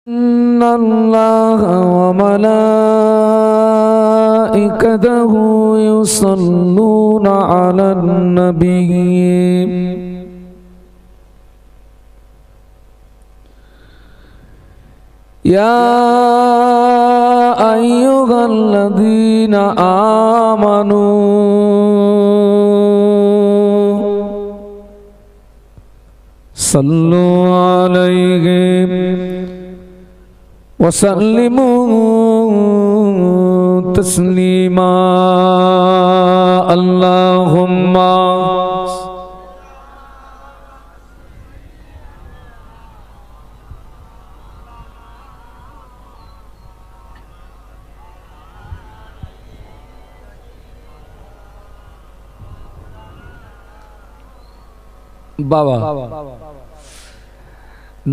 إن الله وملائكته يصلون على النبي يا أيها الذين آمنوا صلوا عليه وسلموا تسليما اللهم বাবা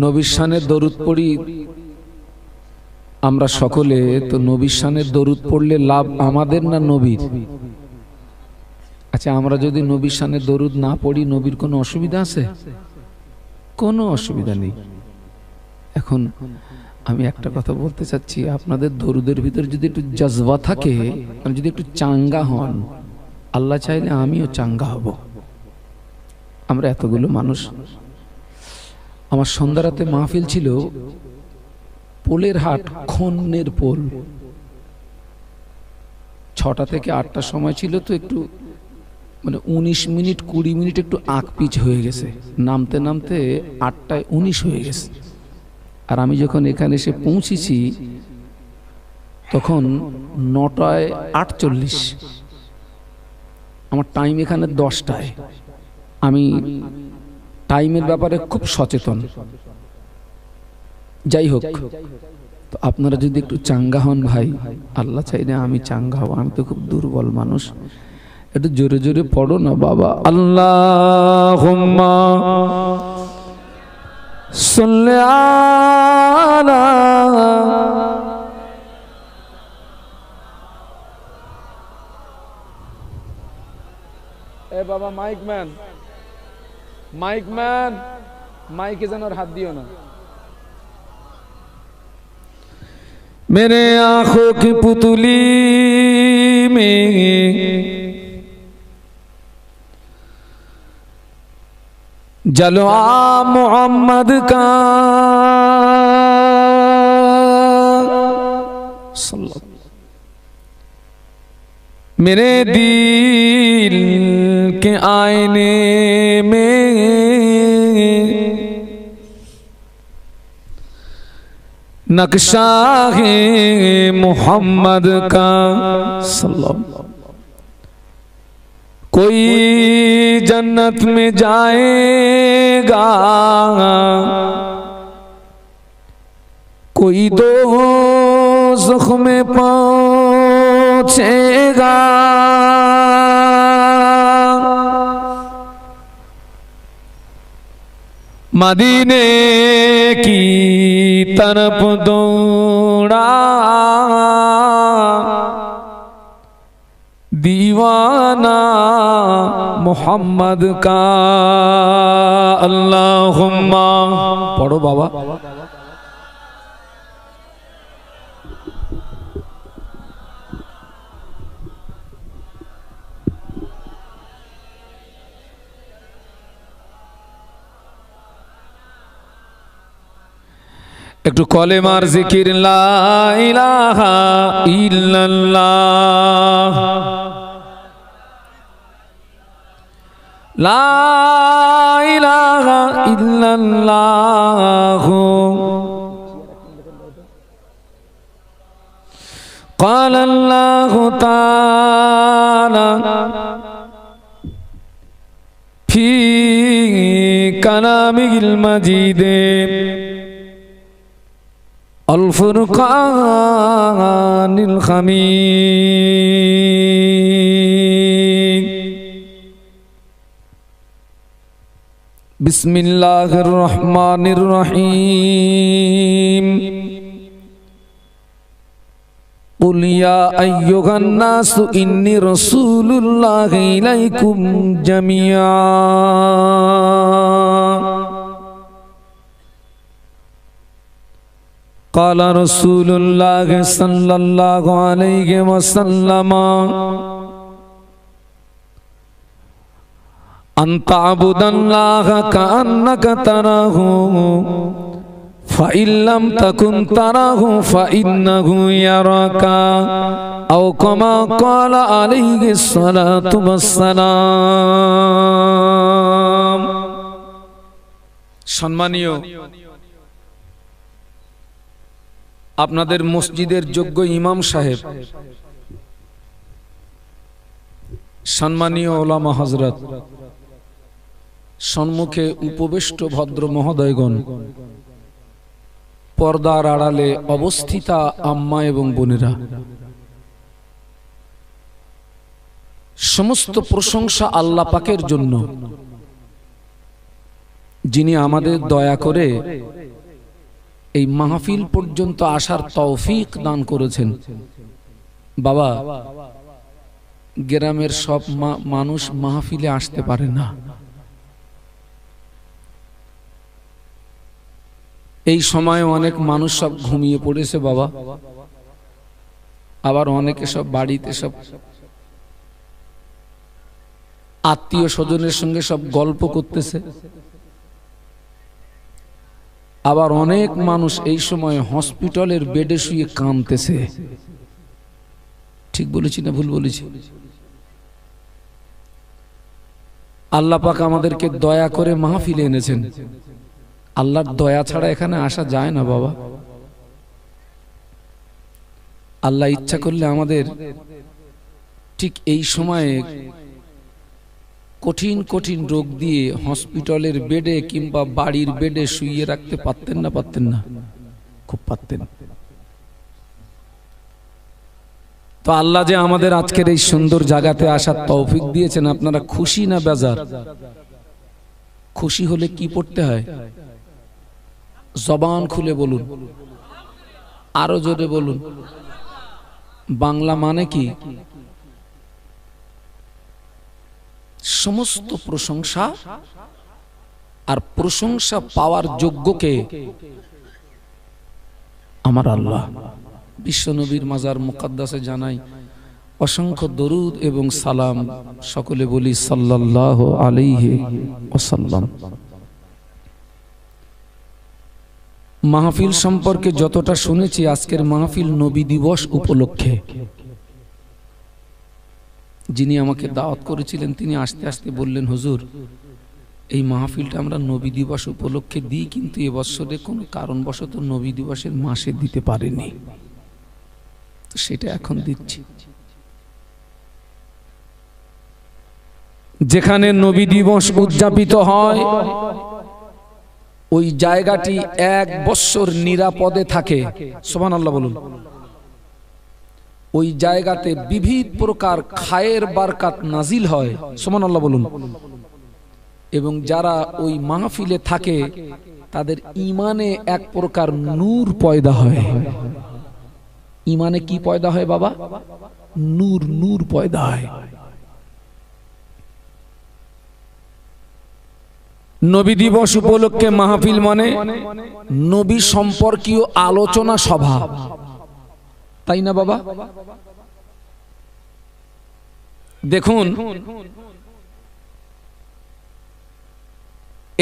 নবীর শানে দরুদ পড়ি আমরা সকলে। তো নবীর শানে দরুদ পড়লে লাভ আমাদের না নবীর? আচ্ছা, আমরা যদি নবীর শানে দরুদ না পড়ি নবীর কোনো অসুবিধা আছে? কোনো অসুবিধা নেই। এখন আমি একটা কথা বলতে চাচ্ছি, আপনাদের দরুদের ভিতরে যদি একটু জজবা থাকে, যদি একটু চাঙ্গা হন, আল্লাহ চাইলে আমিও চাঙ্গা হব। আমরা এতগুলো মানুষ, আমার সন্ধ্যা রাতে মাহফিল ছিল পোলের হাট, খন্নের পোল। 6টা থেকে 8টার সময় ছিল, তো একটু মানে 19 মিনিট 20 মিনিট একটু আগ পিছ হয়ে গেছে। নামতে নামতে 8টায় 19 হয়ে গেছে। আর আমি যখন এখানে এসে পৌঁছেছি তখন 9টায় 48। আমার টাইম এখানে 10টায়। আমি টাইমের ব্যাপারে খুব সচেতন। যাই হোক, তো আপনারা যদি একটু চাঙ্গা হন ভাই, আল্লাহ চাইলে আমি চাঙ্গা হব। আমি তো খুব দুর্বল মানুষ। একটু জোরে জোরে পড়ো না বাবা। আল্লাহুম্মা সাল্লি আলা এ বাবা মাইক ম্যান, মাইকে যেন হাত দিও না। मेरे आंखों की पुतली में जलवा मोहम्मद का मेरे दिल के आईने में नक्शा है मोहम्मद का। कोई जन्नत में जाएगा, कोई दोज़ख में पहुंचेगा। मदीने की तरफ दौड़ा दीवाना मोहम्मद का। अल्लाहुम्मा पढ़ो बाबा। একটু কলেমার জিকির, লা ইলাহা ইল্লাল্লাহ, লা ইলাহা ইল্লাল্লাহ। قال الله تعالى في كلامه المجيد الفرقان الحميد بسم الله الرحمن الرحيم قل يا أيها الناس إني رسول الله إليكم جميعا قال رسول الله صلى الله عليه وسلم أن تعبد الله كأنك تراه فإن لم تكن تراه فإنه يراك أو كما قال عليه الصلاة والسلام সম্মানীয় আপনাদের মসজিদের যোগ্য ইমাম সাহেব, সম্মানীয় ওলামা হযরত, সম্মুখে উপবিষ্ট ভদ্র মহোদয়গণ, পর্দার আড়ালে অবস্থিতা আম্মা এবং বোনেরা, সমস্ত প্রশংসা আল্লাহ পাকের জন্য, যিনি আমাদের দয়া করে এই মাহফিল পর্যন্ত আসার তৌফিক দান করেছেন। বাবা, গ্রামের সব মানুষ মাহফিলে আসতে পারে না। এই সময় অনেক মানুষ সব ঘুমিয়ে পড়েছে বাবা, আবার অনেকে সব বাড়িতে সব আত্মীয় স্বজনের সঙ্গে সব গল্প করতেছে, আবার অনেক মানুষ এই সময় হসপিটালের বেডে শুয়ে কাঁদতেছে। ঠিক বলেছি না ভুল বলেছি? আল্লাহ পাক আমাদেরকে দয়া করে মাহফিলে এনেছেন। আল্লাহর দয়া ছাড়া এখানে আসা যায় না বাবা। আল্লাহ ইচ্ছা করলে আমাদের ঠিক এই সময়ে কঠিন কঠিন রোগ দিয়ে হসপিটালের বেডে কিংবা বাড়ির বেডে শুইয়ে রাখতে পারতেন না? পারতেন না? খুব পারতেন। তো আল্লাহ যে আমাদের আজকের এই সুন্দর জায়গাতে আসার তৌফিক দিয়েছেন, আপনারা খুশি না বেজার? খুশি হলে কি পড়তে হয়? জবান খুলে বলুন, আরো জোরে বলুন। বাংলা মানে কি? সমস্ত প্রশংসা আর প্রশংসা পাওয়ার যোগ্যকে আমার আল্লাহ। বিশ্বনবীর মাজার মুকদ্দাসে জানাই অসংখ্য দরুদ এবং সালাম। সকলে বলি সাল্লাল্লাহু আলাইহি ওয়াসাল্লাম। মাহফিল সম্পর্কে যতটা শুনেছি, আজকের মাহফিল নবী দিবস উপলক্ষে। যিনি আমাকে দাওয়াত করেছিলেন তিনি আস্তে আস্তে বললেন, হুজুর এই মাহফিলটা আমরা নবী দিবস উপলক্ষে দিই, কিন্তু এবছরে কোনো কারণবশত নবী দিবসের মাসে দিতে পারেনি, তো সেটা এখন দিচ্ছি। যেখানে নবী দিবস উদযাপিত হয় ওই জায়গাটি 1 বছর নিরাপদে থাকে। সুবহানাল্লাহ বলুন। ওই জায়গাতে বিবিধ প্রকার খায়ের বারকাত নাজিল হয়। সুবহানাল্লাহ বলুন। এবং যারা ওই মাহফিলে থাকে তাদের ঈমানে এক প্রকার নূর পয়দা হয়। ঈমানে কি পয়দা হয় বাবা? নূর, নূর পয়দা হয়। নবী দিবস উপলক্ষে মাহফিল মানে নবী সম্পর্কীয় আলোচনা সভা, তাই না বাবা? দেখুন,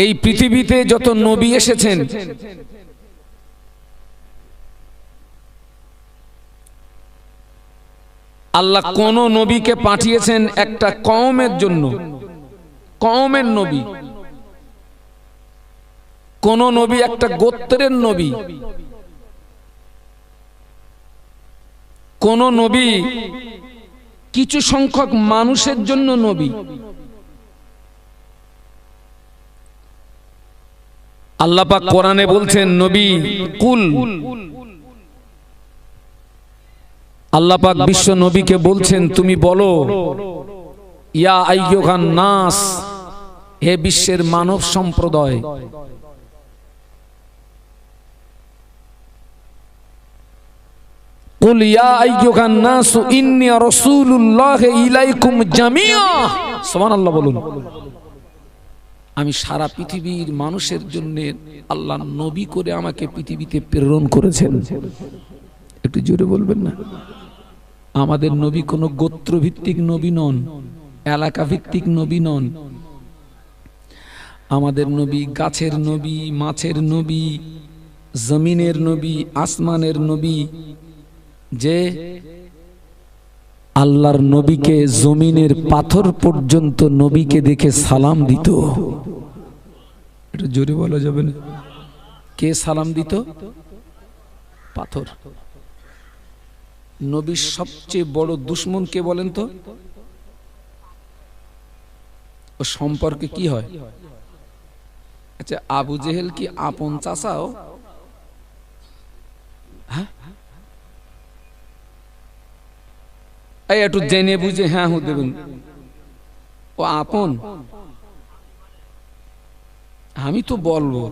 এই পৃথিবীতে যত নবী এসেছেন, আল্লাহ কোন নবীকে পাঠিয়েছেন একটা কওমের জন্য, কওমের নবী। কোন নবী একটা গোত্রের নবী, কোন নবী কিছু সংখ্যক মানুষের জন্য নবী। আল্লাহ পাক কোরআনে বলছেন, নবী কুল, আল্লাহ পাক বিশ্ব নবীকে বলছেন তুমি বলো, ইয়া আইয়ুহান নাস, হে বিশ্বের মানব সম্প্রদায়, কুল ইয়া আইয়ুহান নাস ইন্নী রাসূলুল্লাহি ইলাইকুম জামিআ। সুবহানাল্লাহ বলুন। আমি সারা পৃথিবীর মানুষের জন্য আল্লাহ নবী করে আমাকে পৃথিবীতে প্রেরণ করেছেন। একটু জোরে বলবেন না? আমাদের নবী কোনো গোত্রভিত্তিক নবী নন, এলাকা ভিত্তিক নবী নন। আমাদের নবী গাছের নবী, মাছের নবী, জমিনের নবী, আসমানের নবী। যে আল্লাহর নবীকে জমিনের পাথর পর্যন্ত নবীকে দেখে সালাম দিত। এটা জোরে বলা যাবে না? কে সালাম দিত? পাথর। নবীর সবচেয়ে বড় দুশ্মন কে বলেন তো? ও সম্পর্কে কি হয়? আচ্ছা, আবু জেহেল কি আপন চাচাও? হ্যাঁ, এই একটু জেনে বুঝে হ্যাঁ হু দেবেন। ও আপন? আমি তো বলবো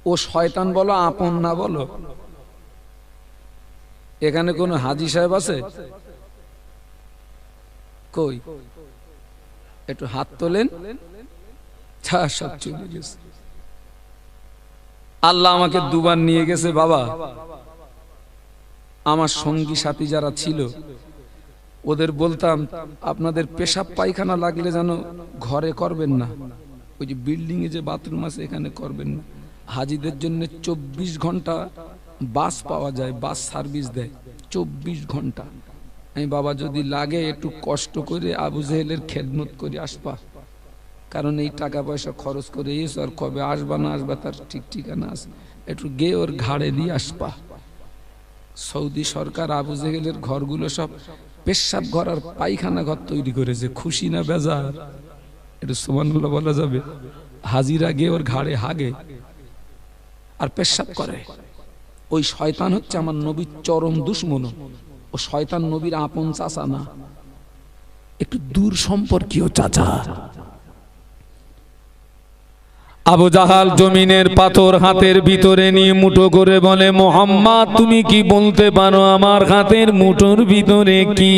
ও শয়তান বলো, আপন না বলো। এখানে কোন হাজী সাহেব আছে? কই একটু হাত তোলেন। সব চলে গেছে। আল্লাহ আমাকে দুবার নিয়ে গেছে বাবা। আমার সঙ্গী সাথী যারা ছিল ওদের বলতাম, আপনাদের পেশাব পায়খানা লাগলে যেন ঘরে করবেন না, ওই যে বিল্ডিং এ যে বাথরুম আছে এখানে করবেন না। হাজীদের জন্য 24 ঘন্টা বাস পাওয়া যায়, বাস সার্ভিস দেয় 24 ঘন্টা। আমি বাবা যদি লাগে একটু কষ্ট করে আবু জেহেলের খেদমত করে আসবা, কারণ এই টাকা পয়সা খরচ করে এসো, আর কবে আসবা না আসবা তার ঠিক ঠিকানা আছে, একটু গিয়ে ওর ঘাড়ে দিয়ে আসবা। সৌদি সরকার আবু জেহেলের ঘরগুলো সব পেশাব ঘর আর পায়খানা ঘর তৈরি করেছে। খুশি না বেজার? একটু সুবহানাল্লাহ বলা যাবে? হাজিরা গিয়ে ওর ঘাড়ে হাগে আর পেশাব করে। ওই শয়তান হচ্ছে আমার নবীর চরম দুশমন। ও শয়তান নবীর আপন চাচা না, একটু দূর সম্পর্কীয় চাচা। আবু জাহাল জমিনের পাথর হাতের ভিতরে নিয়ে মুঠো করে বলে, মুহাম্মদ তুমি কি বলতে পারো আমার হাতের মুঠোর ভিতরে কি?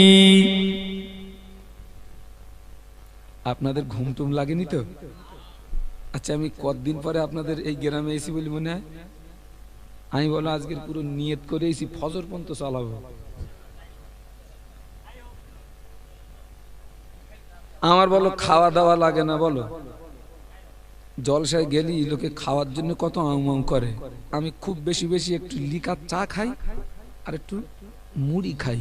আপনাদের ঘুম টুম লাগেনি তো? আচ্ছা, আমি কতদিন পরে আপনাদের এই গ্রামে এসি বলি মনে হয়? আমি বলো আজকের পুরো নিয়ত করে এসি ফজর পর্যন্ত চালাবো। আমার বলো খাওয়া দাওয়া লাগে না? বলো জলসায় গেলি লোকে খাওয়ার জন্য কত আম করে। আমি খুব বেশি বেশি একটু লিকার চা খাই আর একটু মুড়ি খাই।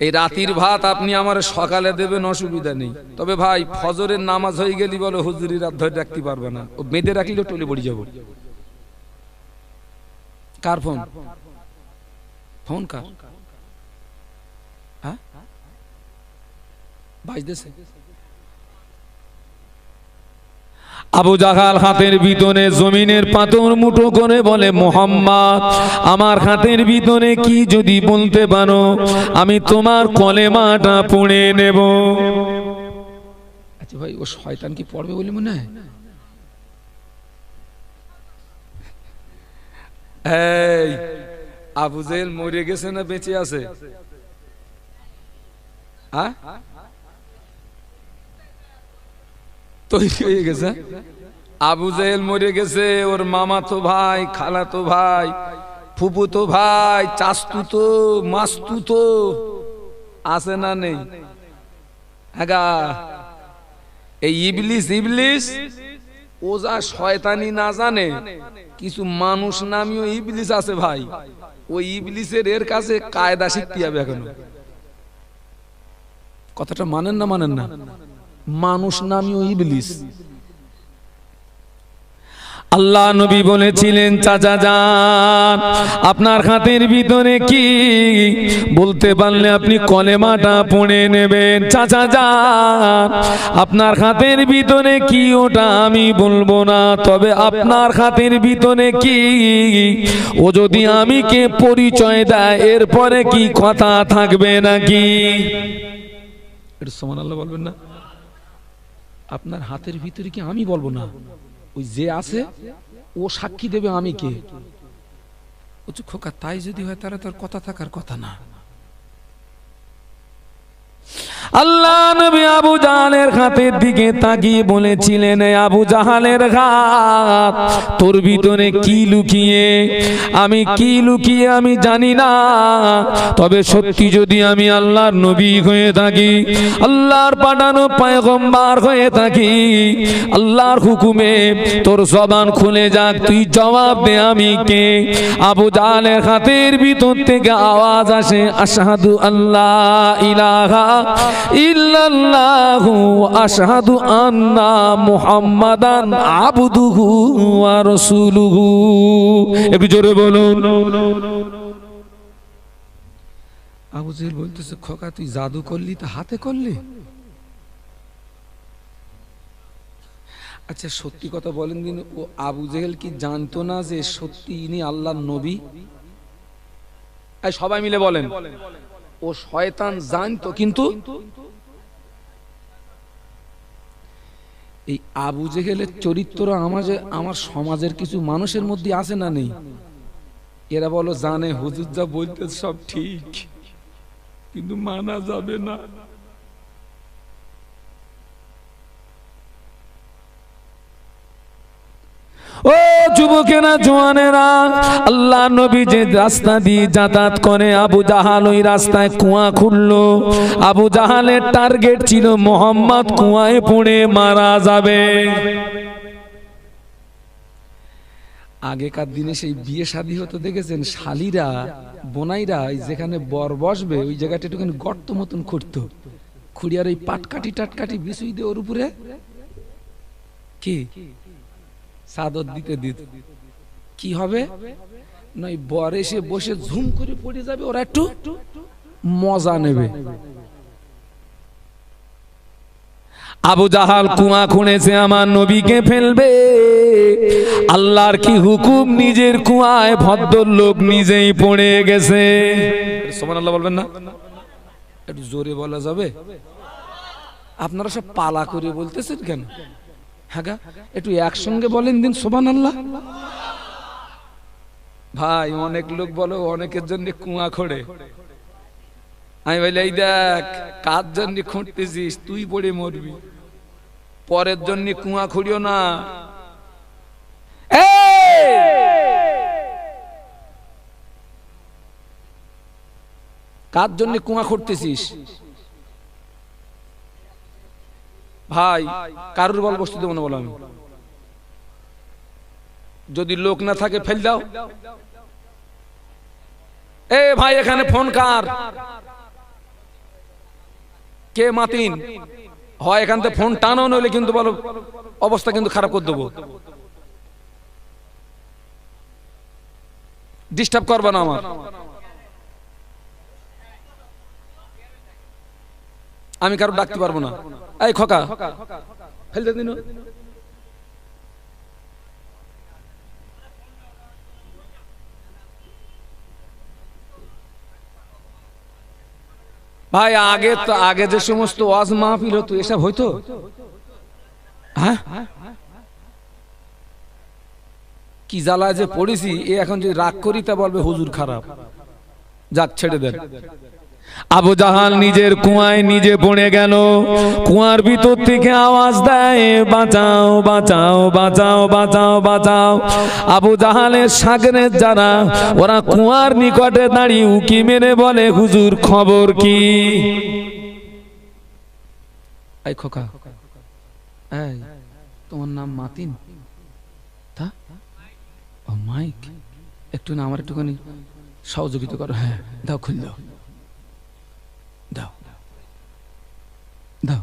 এই রাতের ভাত আপনি আমার সকালে দেবেন, অসুবিধা নেই। তবে ভাই ফজরের নামাজ হয়ে গেলি বলো হুজুরি রাত ধরে রাখতে পারবে না, ও বেঁধে রাখলেও টলে পড়ে যাব। কার ফোন? ফোন কার? হ্যাঁ বাজতেছে। আবু জাহাল হাতের ভিতরে জমিনের পাথর মুঠো করে বলে, মুহাম্মদ আমার হাতের ভিতরে কি যদি বলতে পারো আমি তোমার কলেমাটা পড়ে নেব। আচ্ছা ভাই, ও শয়তান কি পড়বে বলে মনে হয়? এই আবু জেহেল মরে গেছে না বেঁচে আছে? হ্যাঁ, তৈরি হয়ে গেছে। আবু জেহেল মরে গেছে। ওর মামাতো ভাই, খালাতো ভাই, ফুফুতো ভাই, চাস্তুতো, মাস্তুতো আছে না নেই? আগা এই ইবলিস, ইবলিস ও যা শয়তানি না জানে, কিছু মানুষ নামীয় ইবলিস আছে ভাই। ওই ইবলিসের এর কাছে কায়দা শিখতে হবে এখনো। কথাটা মানেন না? মানেন না? মানুষ নামীয় ইবলিস। আল্লাহ নবী বলেছিলেন, চাচা যান আপনার হাতের ভিতরে কি বলতে পারলে আপনি কলেমাটা পড়ে নেবেন। চাচা যান আপনার হাতের ভিতরে কি ওটা আমি বলবো না, তবে আপনার হাতের ভিতরে কি ও যদি আমি কে পরিচয় দেয় এরপরে কি কথা থাকবে নাকি? এটা সুবহানাল্লাহ বলবেন না? আপনার হাতের ভিতরে কি আমি বলবো না, ওই যে আছে ও সাক্ষী দেবে আমি কে। খোকা তাই যদি হয় তাহলে তোর কথা থাকার কথা না। আল্লাহ নবী আবু জাহালের হাতের দিকে তাকিয়ে বলেছিলেন, আবু জাহালের হাত, তোর ভিতরে কি লুকিয়ে, আমি কি লুকিয়ে আমি জানি না, তবে সত্যি যদি আমি আল্লাহর নবী হয়ে থাকি, আল্লাহর পাঠানো পয়গম্বর হয়ে থাকি, আল্লাহর হুকুমে তোর জবান খুলে যাক, তুই জবাব দে আমি কে। আবু জাহালের হাতের ভিতর থেকে আওয়াজ আসে, আশহাদু আল্লাহ ইলাহা ইল্লাল্লাহু আশহাদু আন্না মুহাম্মাদান আবদুহু ওয়া রাসূলুহু। একটু জোরে বলুন। আবু জেহেল বলতেছে, খোকা তুই জাদু করলি তা হাতে করলি? আচ্ছা সত্যি কথা বলেন দিন, ও আবু জেহেল কি জানতো না যে সত্যি ইনি আল্লাহর নবী? সবাই মিলে বলেন। ও শয়তান জানতো, কিন্তু এই আবু জেহেলের চরিত্র আমার সমাজের কিছু মানুষের মধ্যে আছে না নেই? এরা বলো জানে হুজুর যা বলতে সব ঠিক, কিন্তু মানা যাবে না। ও যুবকেরা, জওয়ানেরা, আল্লাহ নবী যে রাস্তা দিয়ে যাতায়াত করে, আবু জাহাল ওই রাস্তায় কুয়া খুললো। আবু জাহালের টার্গেট ছিল মোহাম্মদ কুয়ায় পড়ে মারা যাবে। আগেকার দিনে সেই বিয়ে শাদী হতো দেখেছেন, শালিরা বোনাইরা যেখানে বর বসবে ওই জায়গাটা একটুখানি গর্ত মতন খুঁড়তো, খুঁড়িয়ার ওই পাটকাঠি টাটকাঠি বিছুই দিয়ে ওর উপরে কি চাদর দিতে দিত। কি হবে নয়, বর এসে বসে ঝুম করে পড়ে যাবে, ওরা একটু মজা নেবে। আবু জাহাল কুয়া খুঁড়েছে আমার নবীকে ফেলবে, আল্লাহর কি হুকুম, নিজের কুয়ায় ভদ্রলোক নিজেই পড়ে গেছে। সুবহানাল্লাহ বলবেন না? একটু জোরে বলা যাবে? আপনারা সব পালা করে বলতেছেন কেন? হ্যাঁ গা, একটু একসঙ্গে বলেন দিন সুবহানাল্লাহ। ভাই অনেক লোক বলো অনেকের জন্য কুয়া খোঁড়ে, আমি বলি এই দেখ কার জন্য খুঁড়তেছিস, তুই পড়ে মরবি, পরের জন্য কুয়া খুঁড়িও না। কার জন্য কুয়া খুঁড়তেছিস? ভাই কারুর বল বস্তু দেবো না বলো, আমি যদি লোক না থাকে ফেল দাও। এ ভাই এখানে ফোন কার, কে মাতিন? হয় এখান থেকে ফোন টানো, নইলে কিন্তু বলো অবস্থা কিন্তু খারাপ করে দেবো। ডিস্টার্ব করবে না আমার, আমি কারো ডাকতে পারবো না। এই খোকা ফেলতে দিন। ভাই আগে যে সমস্ত ওয়াজ মাহফিল হতো এসব হইতো? হ্যাঁ, কি জ্বালায় যে পড়েছি, এ এখন যদি রাগ করি তা বলবে হুজুর খারাপ, যাক ছেড়ে দেন। আবু জাহাল নিজের কুয়ায় নিজে পড়ে গেল। কুয়ার ভিতর থেকে আওয়াজ দেয়, বাঁচাও বাঁচাও বাঁচাও বাঁচাও বাঁচাও। আবু জাহালের সাগরের যারা, ওরা কুয়ার নিকটে দাঁড়িয়ে উকি মেরে বলে, হুজুর খবর কি? এই খোকা, এই তোমার নাম মাতিন? তা ও মাইক, একটু না আমার একটুখানি সহযোগিতা করো। হ্যাঁ দাও, খুল দাও, দাও দাও।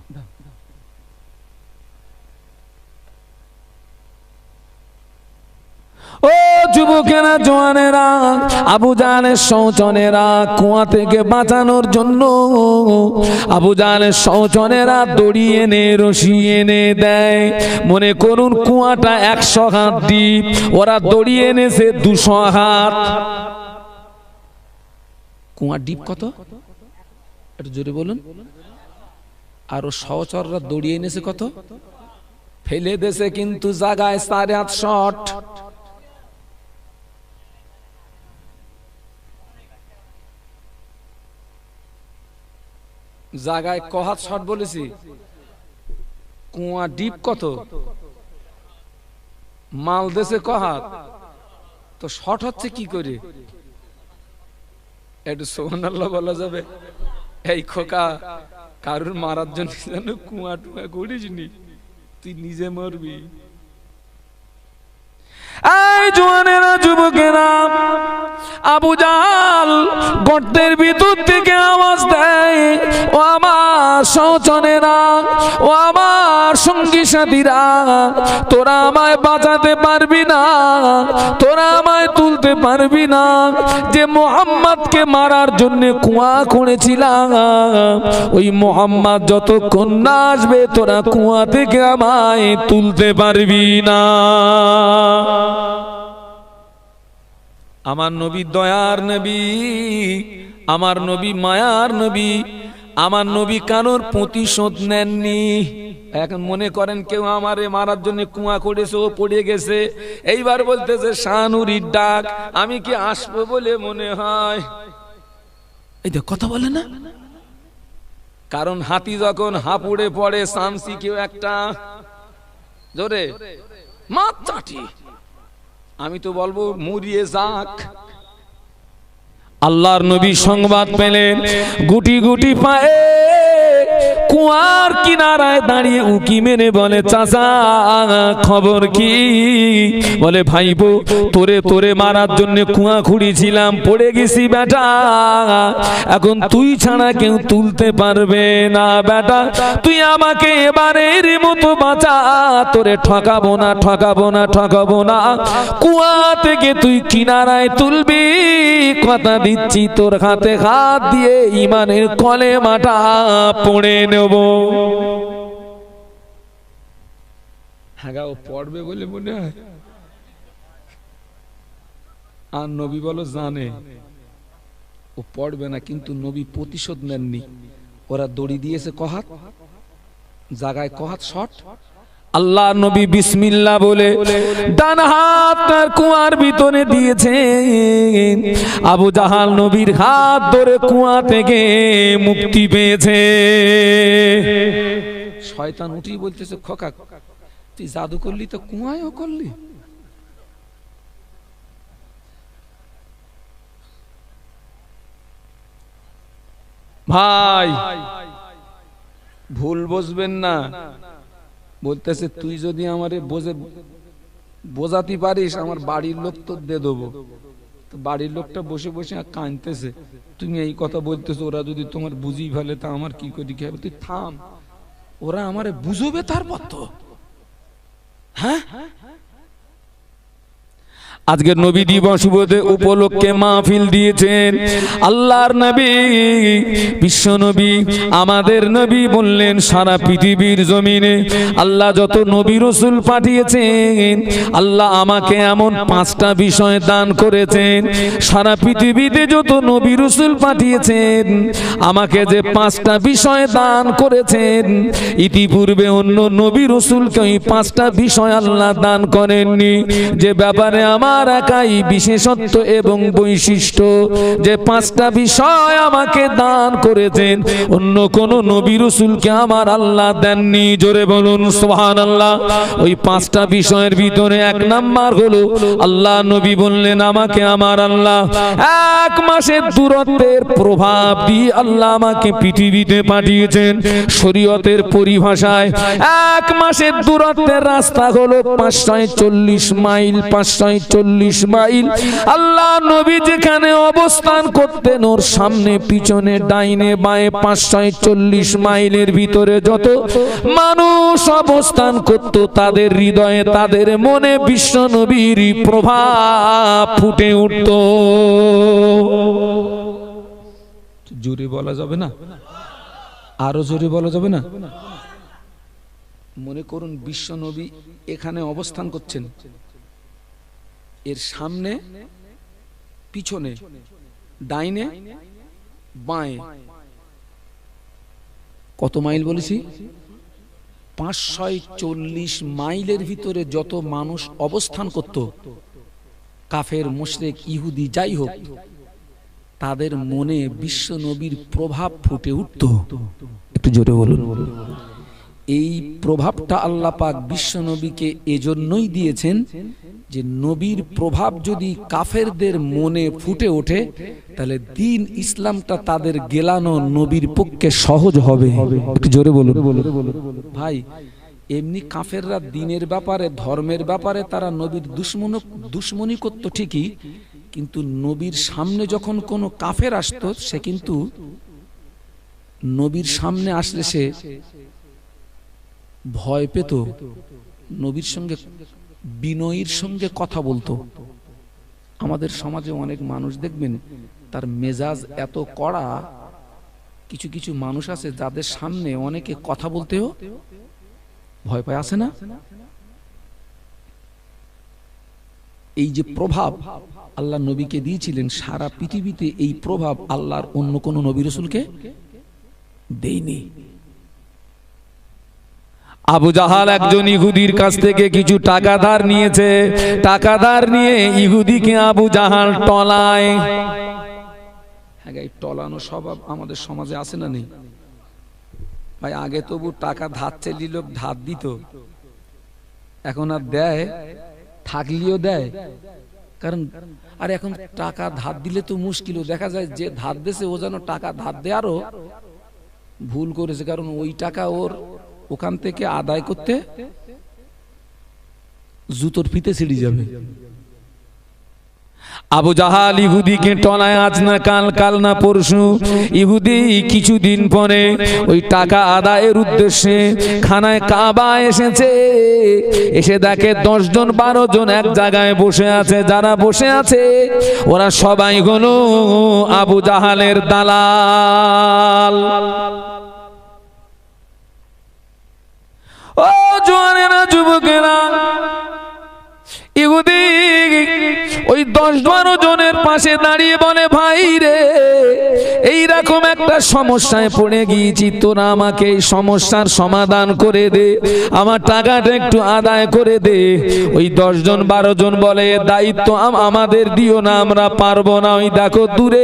ও যুবকেরা, জওয়ানেরা, আবু জাহালের সহচরেরা কুয়া থেকে বাঁচানোর জন্য আবু জাহালের সহচরেরা দড়ি এনে রশি এনে দেয়। মনে করুন কুয়াটা 100 হাত ডিপ, ওরা দড়ি এনেছে 200 হাত। কুয়া ডিপ কত একটু জোরে বলুন। আর ও সহচররা দড়িয়ে এনেছে কত? ফেলে দেছে কিন্তু জায়গায় 8.5 শট। জায়গায় কহাত শট বলেছি, কুয়া ডিপ কত, মাল দেশে কহাত, তো শট হচ্ছে কি করে? একটু সুবহানাল্লাহ বলা যাবে? এই খোকা, কারুর মারার জন্য যেন কুয়া টুয়া করিস নি, তুই নিজে মরবি। এই জওয়ানেরা, যুবকেরা, আবু জাল গর্তের ভিতর থেকে আওয়াজ দেয়, ও আমার সহচরেরা, ও আমার সঙ্গী সাথীরা, তোরা আমায় বাঁচাতে পারবি না, তোরা আমায় তুলতে পারবি না। যে মুহাম্মদকে মারার জন্য কুয়া খুঁড়েছিলাম, ওই মুহাম্মদ যতক্ষণ না আসবে তোরা কুয়া থেকে আমায় তুলতে পারবি না। আমার নবী দয়ার নবী, আমার নবী মায়ার নবী, আমার নবী কারোর প্রতিশোধ নেননি। এখন মনে করেন কেউ আমারে মারার জন্য কুয়া করেছে, ও পড়ে গেছে, এইবার বলতেছে শাহনুরীর ডাক, আমি কি আসবো বলে মনে হয়? এই তো কথা বলে না, কারণ হাতি যখন হাঁপুড়ে পড়ে, শামসি কেউ একটা জোরে মাছ চাটি, আমি তো বলবো মুড়িয়ে যাক। আল্লাহর নবী সংবাদ পেলেন, গুটি গুটি পায়ে কুয়ার কিনারায় দাঁড়িয়ে উকি মেরে বলে, চাচা খবর কি? বলে, ভাইবো তোরে তোরে মারার জন্য কুয়া খুঁড়িছিলাম, পড়ে গেছি বেটা, এখন তুই ছাড়া কেউ তুলতে পারবে না বেটা, তুই আমাকে এবারের মতো বাঁচা, তোরে ঠকাবো না, ঠকাবো না, ঠকাবো না, কুয়া থেকে তুই কিনারায় তুলবি, কথা দিচ্ছি তোর হাতে হাত দিয়ে ইমানের কলেমাটা পড়ে নেব। হ্যাঁ, ও পড়বে বলে মনে হয়, আর নবী বলো জানে ও পড়বে না, কিন্তু নবী প্রতিশোধ নেননি। ওরা দড়ি দিয়েছে কহাত, জায়গায় কহাত শট, আল্লাহ নবী বিসমিল্লাহ বলে ডান হাত তার কুয়ার ভিতরে দিয়েছেন, আবু জাহাল নবীর হাত ধরে কুয়া থেকে মুক্তি পেয়েছে। শয়তান উঠি বলতেছে, খোকা তুই জাদু করলি তো কুয়ায়ও করলি। ভাই ভুল বুঝবেন না, বলতেছে তুই যদি আমারে বোঝাতে পারিস, আমার বাড়ির লোক তো দিয়ে দেবো। তো বাড়ির লোকটা বসে বসে কাঁদতেছে, তুমি এই কথা বলতেছো, ওরা যদি তোমার বুঝি ফেলে তা আমার কি করি, কি হবে? তুই থাম, ওরা আমারে বুঝবে তারপর তো। হ্যাঁ, আজকের নবী দিবস উপলক্ষে মাহফিল দিয়েছেন আল্লাহর নবী, বিশ্ব নবী, আমাদের নবী বললেন, সারা পৃথিবীর জমিনে আল্লাহ যত নবী রাসূল পাঠিয়েছেন, আল্লাহ আমাকে এমন 5টা বিষয় দান করেছেন। সারা পৃথিবীতে যত নবী রাসূল পাঠিয়েছেন, আমাকে যে 5টা বিষয় দান করেছেন, ইতিপূর্বে অন্য নবী রাসূলকে ওই 5টা বিষয় আল্লাহ দান করেননি। যে ব্যাপারে আমার একাই বিশেষত্ব এবং বৈশিষ্ট্য, যে 5টা বিষয় আমাকে দান করেছেন, অন্য কোন নবী রাসূলকে আমার আল্লাহ দেননি। জোরে বলুন সুবহানাল্লাহ। ওই 5টা বিষয়ের ভিতরে 1 নাম্বার হলো, আল্লাহ নবী বললেন, আমাকে আমার আল্লাহ 1 মাসের দূরত্বের প্রভাব দিয়ে আল্লাহ আমাকে পৃথিবীতে পাঠিয়েছেন। শরীয়তের পরিভাষায় 1 মাসের দূরত্বের রাস্তা হলো 540 মাইল। 540 মাইল আল্লাহ নবী যেখানে অবস্থান করতেন, ওর সামনে পিছনে ডাইনে বাঁয়ে 540 মাইলের ভিতরে যত মানুষ অবস্থান করত, তাদের হৃদয়ে, তাদের মনে বিশ্ব নবীর প্রভাব ফুটে উঠত। জোরে বলা যাবে না, আরো জোরে বলা যাবে না? মনে করুন বিশ্ব নবী এখানে অবস্থান করছেন, এর সামনে পিছনে ডাইনে বাঁয়ে কত মাইল বলেছি? 540 মাইলের ভিতরে যত মানুষ অবস্থান করত, কাফের, মুশরিক, ইহুদি, যাই হোক, তাদের মনে বিশ্ব নবীর প্রভাব ফুটে উঠত। একটু জোরে বলুন। এই প্রভাবটা আল্লাহ পাক বিশ্ব নবীকে এজন্যই দিয়েছেন যে নবীর প্রভাব যদি কাফেরদের মনে ফুটে ওঠে তাহলে দ্বীন ইসলামটা তাদের গেলানো নবীর পক্ষে সহজ হবে। একটু জোরে বলুন। ভাই, এমনি কাফেররা দ্বীনের ব্যাপারে, ধর্মের ব্যাপারে তারা নবীর দুশ্মনী করত ঠিকই, কিন্তু নবীর সামনে যখন কোনো কাফের আসতো সে কিন্তু নবীর সামনে আসলে সে ভয় পেত, নবীর সঙ্গে বিনয়ীর সঙ্গে কথা বলতো। আমাদের সমাজে অনেক মানুষ দেখবেন তার মেজাজ এত কড়া, কিছু কিছু মানুষ আছে যাদের সামনে অনেকে কথা বলতেও ভয় পায়, আছে না? এই যে প্রভাব আল্লাহ নবীকে দিয়েছিলেন, সারা পৃথিবীতে এই প্রভাব আল্লাহর অন্য কোন নবী রাসূলকে দেয়নি। আবু জাহাল একজন ইহুদির কাছ থেকে কিছু টাকা ধার নিয়েছে। টাকা ধার নিয়ে ইহুদিকে আবু জাহাল টলায়। হ্যাঁ, এই টলানো স্বভাব আমাদের সমাজে আছে না নেই? ভাই, আগে তবু টাকা ধার চাইলে লোক ধার দিত, এখন আর দেয়, থাকলেও দেয়। কারণ আর এখন টাকা ধার দিলে তো মুশকিল। দেখা যায় যে ধার দিয়েছে ও যেন টাকা ধার দেয় আরো ভুল করেছে, কারণ ওই টাকা ওর ওখান থেকে আদায় করতে জুতোর ফিতে ছিঁড়ে যাবে। আবু জাহাল ইহুদিকে টলায়, আজ না কাল, কাল না পরশু। ইহুদি কিছুদিন পরে ওই টাকা আদায়ের উদ্দেশ্যে খানায় কাবা এসেছে। এসে দেখে 10 জন 12 জন এক জায়গায় বসে আছে। যারা বসে আছে ওরা সবাই হলো আবু জাহালের দালাল। ও জওয়ানেরা, যুবকেরা, ইহুদি ওই 10-12 জনের পাশে দাঁড়িয়ে বলে, ভাই রে, এইরকম একটা সমস্যায় পড়ে গিয়েছি, তোরা আমাকে এই সমস্যার সমাধান করে দে, আমার টাকাটা একটু আদায় করে দে। ওই 10 জন 12 জন বলে, দায়িত্ব আমাদের দিও না, আমরা পারবো না। ওই দেখো দূরে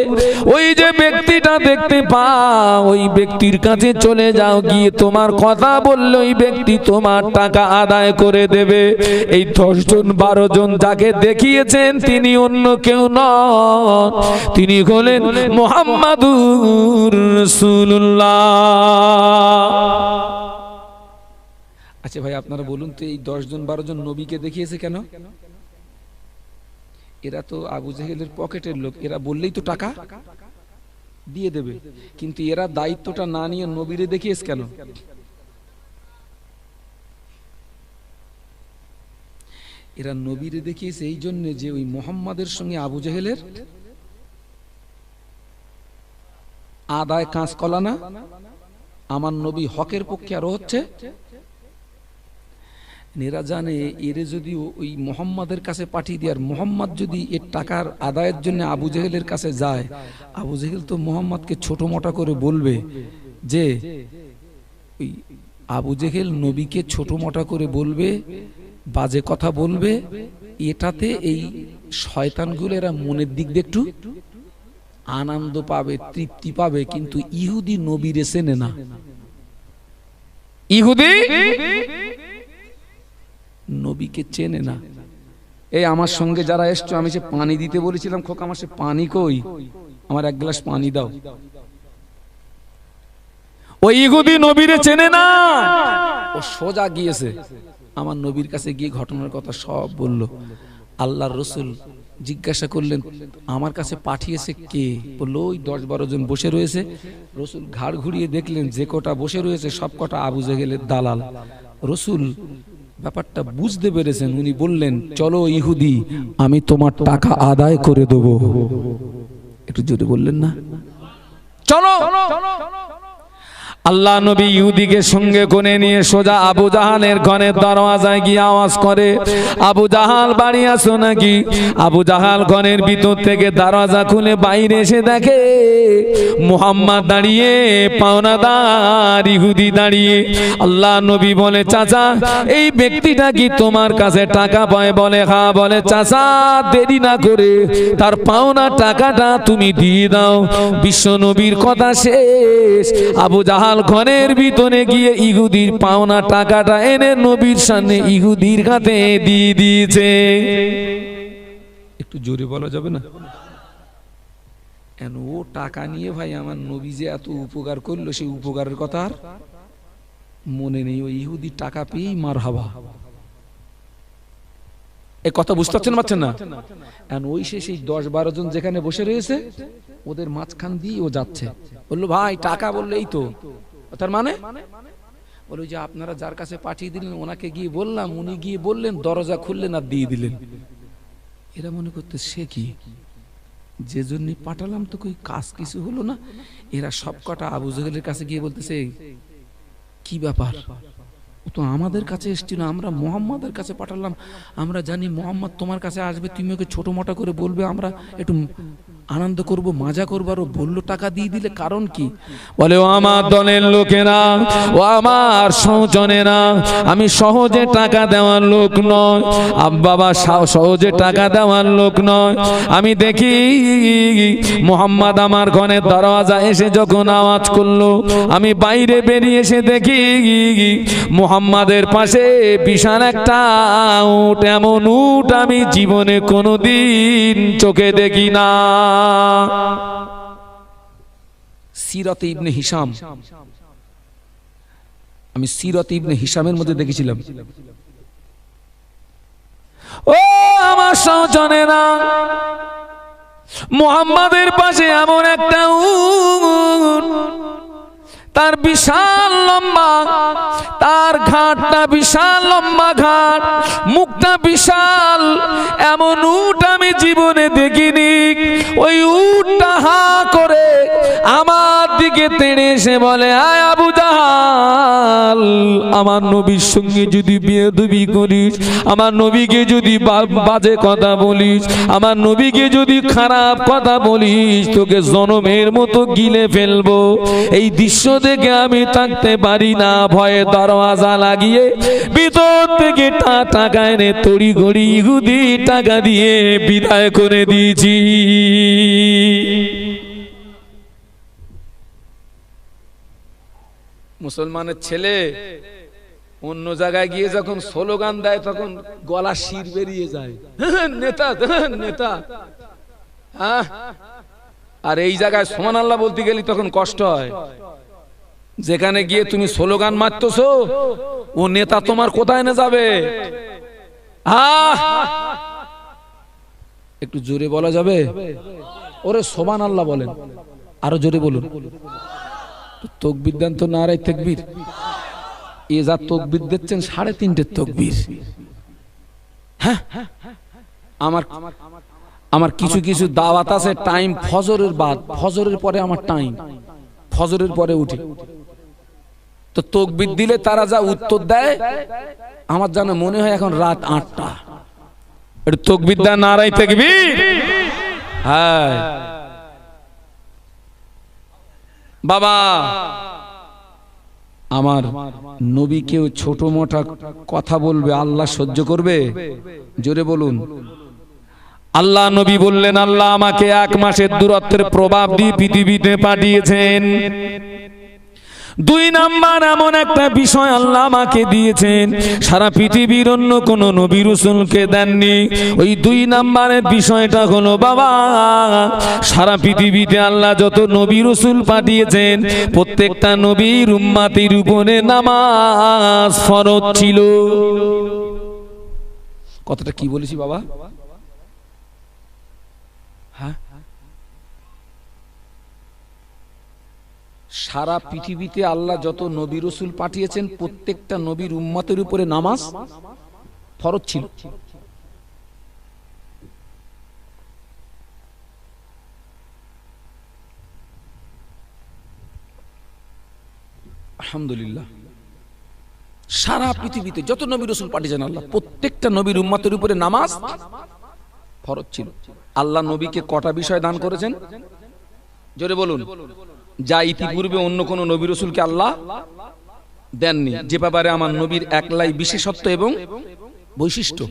ওই যে ব্যক্তিটা দেখতে পাও, ওই ব্যক্তির কাছে চলে যাও, গিয়ে তোমার কথা বললে ওই ব্যক্তি তোমার টাকা আদায় করে দেবে। এই 10 জন 12 জন যাকে দেখিয়েছেন তিনি অন্য কেউ নন, তিনি হলেন মুহাম্মাদুর রাসূলুল্লাহ। আচ্ছা ভাই, আপনারা বলুন তো, এই 10 জন 12 জন নবীকে দেখিয়েছে কেন? এরা তো আবু জেহেলের পকেটের লোক, এরা বললেই তো টাকা দিয়ে দেবে, কিন্তু এরা দায়িত্বটা না নিয়ে নবীরে দেখিয়েছে কেন? এরা নবীরে দেখিয়েছে এই জন্য যে ওই মুহাম্মাদের সঙ্গে আবু জেহেলের আদায় কাজ কলা না, আমার নবী হকের পক্ষে আরো হচ্ছে। এরা জানে এরে যদি ওই মুহাম্মাদের কাছে পাঠিয়ে দেয়, আর মুহাম্মদ যদি এর টাকার আদায়ের জন্য আবু জেহেলের কাছে যায়, আবু জেহেল তো মুহাম্মদকে ছোট মোটা করে বলবে যে, ওই আবু জেহেল নবীকে ছোট মোটা করে বলবে, বাজে কথা বলবে। এটাতে এই শয়তানগুলো এরা মনের দিক দিয়ে একটু আনন্দ পাবে, তৃপ্তি পাবে, কিন্তু ইহুদি নবীরে চেনে না। ইহুদি নবীকে চেনে না। এই আমার সঙ্গে যারা এসছো, আমি সে পানি দিতে বলেছিলাম, খোকা আমার সে পানি কই, আমার 1 গ্লাস পানি দাও। ওই ইহুদি নবীরে চেনে না। ও সোজা গিয়েছে আমার নবীর কাছে, গিয়ে ঘটনার কথা সব বলল। আল্লাহর রাসূল জিজ্ঞাসা করলেন, আমার কাছে পাঠিয়েছে কে? বললো ওই 10-12 জন বসে রয়েছে। রাসূল ঘাড় ঘুরিয়ে দেখলেন যে কটা বসে রয়েছে সব কটা আবু জেহেলের দালাল। রাসূল ব্যাপারটা বুঝতে পেরেছেন, উনি বললেন, চলো ইহুদি, আমি তোমার টাকা আদায় করে দেবো। একটু জোরে বললেন না, চলো। আল্লাহ নবী ইহুদিকে সঙ্গে করে নিয়ে সোজা আবু জাহালের ঘরের দরওয়াজায় গিয়ে আওয়াজ করে, আবু জাহাল বাড়ি আসো নাকি? আবু জাহাল ঘরের ভিতর থেকে দরওয়াজা খুলে বাইরে এসে দেখে মুহাম্মদ দাঁড়িয়ে, পাওনাদার ইহুদি দাঁড়িয়ে। আল্লাহ নবী বলে, চাচা এই ব্যক্তিটা কি তোমার কাছে টাকা পায়? বলে হ্যাঁ। বলে, চাচা দেরি না করে তার পাওনা টাকাটা তুমি দিয়ে দাও। বিশ্ব নবীর কথা শেষ, আবু জাহাল ঘরের ভিতরে গিয়ে ইহুদির পাওনা টাকাটা এনে নবীর সামনে ইহুদির হাতে দিয়ে দিয়েছে। একটু জোরে বলা যাবে না? ও টাকা নিয়ে ভাই আমার নবী যে এত উপকার করলো, সেই উপকারের কথা আর মনে নেই। ওই ইহুদি টাকা পেয়েই মারহাবা। এই কথা বুঝতে পারছেন না? ওই সেই 10-12 জন যেখানে বসে রয়েছে, ওদের মাঝখান দিয়ে ও যাচ্ছে, বললো ভাই টাকা, বললো এই তো। তার মানে বলো যে আপনারা যার কাছে পাঠিয়ে দিলেন ওনাকে গিয়ে বললাম, উনি গিয়ে বললেন, দরজা খুললেন আর দিয়ে দিলেন। এরা মনে করতে সে কি, যে জন্য পাঠালাম তো কই কাজ কিছু হলো না। এরা সব কটা আবু জাহেলের কাছে গিয়ে বলতেছে, কি ব্যাপার, ও তো আমাদের কাছে এসছিল, আমরা মুহাম্মাদের কাছে পাঠালাম, আমরা জানি মুহাম্মদ তোমার কাছে আসবে, তুমি ওকে ছোট মোটা করে বলবে, আমরা একটু আনন্দ করব, মজা করবো। আর ও বললো টাকা দিয়ে দিলে, কারণ কি? বলে, ও আমার দলের লোকেরা, ও আমার সহজনেরা, আমি সহজে টাকা দেওয়ার লোক নয়, বাবা সহজে টাকা দেওয়ার লোক নয়। আমি দেখি মুহাম্মদ আমার ঘরের দরওয়াজা এসে যখন আওয়াজ করলো, আমি বাইরে বেরিয়ে এসে দেখি মুহাম্মাদের পাশে বিশাল একটা উট। এমন উট আমি জীবনে কোনোদিন চোখে দেখি না। সিরাতে ইবনে হিশাম, আমি সিরাতে ইবনে হিশামের মধ্যে দেখেছিলাম। ও আমার সহজনেরা, মুহাম্মাদের পাশে এমন একটা উট, তার বিশাল লম্বা, তার ঘাটটা বিশাল লম্বা ঘাট, মুখটা বিশাল, এমন উট আমি জীবনে দেখিনি। ওই উটটা হা করে আমার দিকে তেড়ে এসে বলে, আয় আবু জাহাল, আমার নবীর সঙ্গে যদি বেয়াদবি করিস, আমার নবীকে যদি বাজে কথা বলিস, আমার নবীকে যদি খারাপ কথা বলিস, তোকে জনমের মতো গিলে ফেলবো। এই দৃশ্য দেখে আমি থাকতে পারি না, ভয়ে দরওয়াজা লাগিয়ে ভিতর থেকে টাকা এনে তড়ি ঘড়ি ইহুদি টাকা দিয়ে বিদায় করে দিয়েছি। মুসলমানের ছেলে অন্য জায়গায় গিয়ে যখন স্লোগান দেয়, তখন গলা শির বেরিয়ে যায়, নেতা নেতা। আর এই জায়গায় সুবহানাল্লাহ বলতে গেলে তখন কষ্ট হয়। যেখানে গিয়ে তুমি স্লোগান মারতেছো, ও নেতা তোমার কোথায় না যাবে? একটু জোরে বলা যাবে? ওরে সুবহানাল্লাহ বলেন, আরো জোরে বলুন। তাকবীর দেন তো, নারায়ে তাকবীর। এ যা তাকবীর দিচ্ছেন 3.5 তাকবীর। হ্যাঁ, আমার কিছু কিছু দাওয়াত আছে, টাইম ফজরের বাদ, ফজরের পরে আমার টাইম, ফজরের পরে উঠি। তো তাকবীর দিলে তারা যা উত্তর দেয়, আমার জানা মনে হয় এখন রাত 8টা। একটু তাকবীর দেন, নারায়ে তাকবীর। হ্যাঁ বাবা, আমার নবীকেও ছোট মোটা কথা বলবে, আল্লাহ সহ্য করবে? জোরে বলুন। আল্লাহ নবী বললেন, আল্লাহ আমাকে 1 মাসের দূরত্বের প্রভাব দিয়ে পৃথিবীতে পাঠিয়েছেন। 2 নাম্বার এমন একটা বিষয় আল্লাহ আমাকে দিয়েছেন, সারা পৃথিবীর অন্য কোন নবী রাসূলকে দেননি। ওই 2 নাম্বারের বিষয়টা হলো, বাবা সারা পৃথিবীতে আল্লাহ যত নবী রাসূল পাঠিয়েছেন, প্রত্যেকটা নবীর উম্মতের উপরে নামাজ ফরজ ছিল। কথাটা কি বলেছি বাবা? হ্যাঁ, সারা পৃথিবীতে আল্লাহ যত নবী রাসূল পাঠিয়েছেন, প্রত্যেকটা নবীর উম্মতের উপরে নামাজ ফরজ ছিল। আলহামদুলিল্লাহ, সারা পৃথিবীতে যত নবী রাসূল পাঠিয়েছেন আল্লাহ, প্রত্যেকটা নবীর উম্মতের উপরে নামাজ ফরজ ছিল। আল্লাহ নবীকে কটা বিষয় দান করেছেন জোরে বলুন, যা ইতিপূর্বে অন্য কোন নবী রাসূলকে আল্লাহ দেননি, যে ব্যাপারে আমার নবীর একলাই বিশেষত্ব এবং বৈশিষ্ট্য।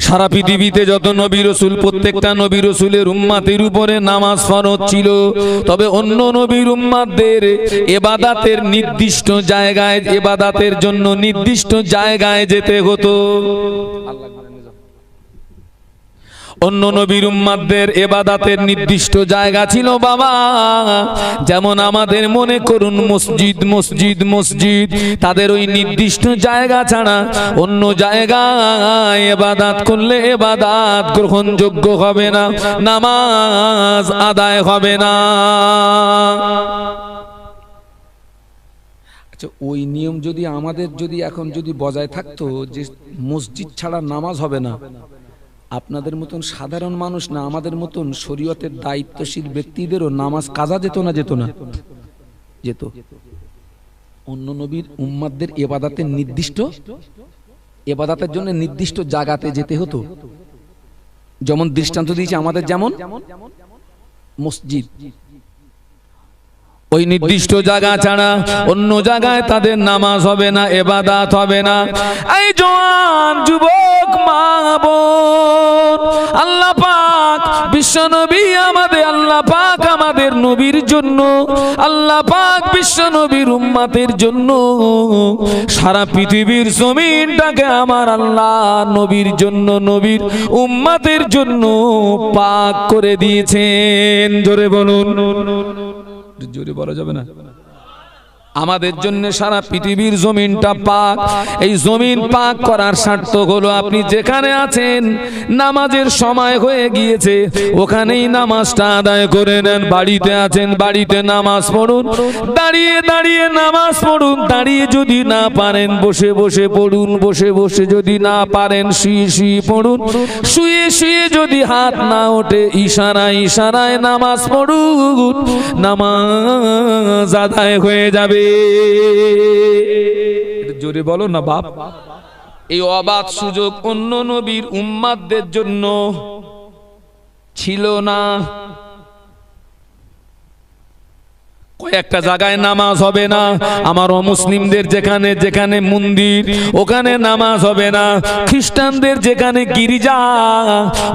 সারা পৃথিবীতে যত নবী রাসূল, প্রত্যেকটা নবী রাসূলের উম্মতের উপরে নামাজ ফরজ ছিল। তবে অন্য নবীর উম্মতদের ইবাদতের নির্দিষ্ট জায়গায়, ইবাদতের জন্য নির্দিষ্ট জায়গায় যেতে হতো। অন্য নবীর উম্মতদের ইবাদতের নির্দিষ্ট জায়গা ছিল বাবা, যেমন আমাদের মনে করুন মসজিদ মসজিদ মসজিদ, তাদের ওই নির্দিষ্ট জায়গা ছাড়া অন্য জায়গায় ইবাদত করলে ইবাদত গ্রহণযোগ্য হবে না, নামাজ আদায় হবে না। আচ্ছা, ওই নিয়ম যদি আমাদের যদি এখন যদি বজায় থাকতো যে মসজিদ ছাড়া নামাজ হবে না, আপনাদের মতন সাধারণ মানুষ না, আমাদের মতন শরীয়তের দায়িত্বশীল ব্যক্তিদেরও নামাজ কাজা যেত না? যেত না? যেত। অন্য নবীর উম্মতদের ইবাদতের নির্দিষ্ট, ইবাদতের জন্য নির্দিষ্ট জায়গাতে যেতে হতো। যেমন দৃষ্টান্ত দিয়েছে আমাদের, যেমন মসজিদ, ওই নির্দিষ্ট জায়গা ছাড়া অন্য জায়গায় তাদের নামাজ হবে না, ইবাদত হবে না। এই জওয়ান যুবক মা বোন, আল্লাহ পাক বিশ্ব নবী আমাদের, আল্লাহ পাক আমাদের নবীর জন্য, আল্লাহ পাক বিশ্ব নবীর উম্মতের জন্য সারা পৃথিবীর জমিনটাকে আমার আল্লাহ নবীর জন্য, নবীর উম্মতের জন্য পাক করে দিয়েছেন। জোরে বলুন, জোরে বলা যাবে না? আমাদের জন্য সারা পৃথিবীর জমিনটা পাক। এই জমিন পাক করার স্বার্থ হলো আপনি যেখানে আছেন, নামাজের সময় হয়ে গিয়েছে, ওখানেই নামাজটা আদায় করে নেন। বাড়িতে আছেন, বাড়িতে নামাজ পড়ুন, দাঁড়িয়ে দাঁড়িয়ে নামাজ পড়ুন, দাঁড়িয়ে যদি না পারেন বসে বসে পড়ুন, বসে বসে যদি না পারেন শুয়ে শুয়ে পড়ুন, শুয়ে শুয়ে যদি হাত না ওঠে ইশারায় ইশারায় নামাজ পড়ুন, নামাজ আদায় হয়ে যাবে। জোরে বলো না বাপ। এই অবাধ সুযোগ অন্য নবীর উম্মতদের জন্য ছিল না। কয়েকটা জায়গায় নামাজ হবে না, আমার অমুসলিমদের যেখানে যেখানে মন্দির ওখানে নামাজ হবে না, খ্রিস্টানদের যেখানে গির্জা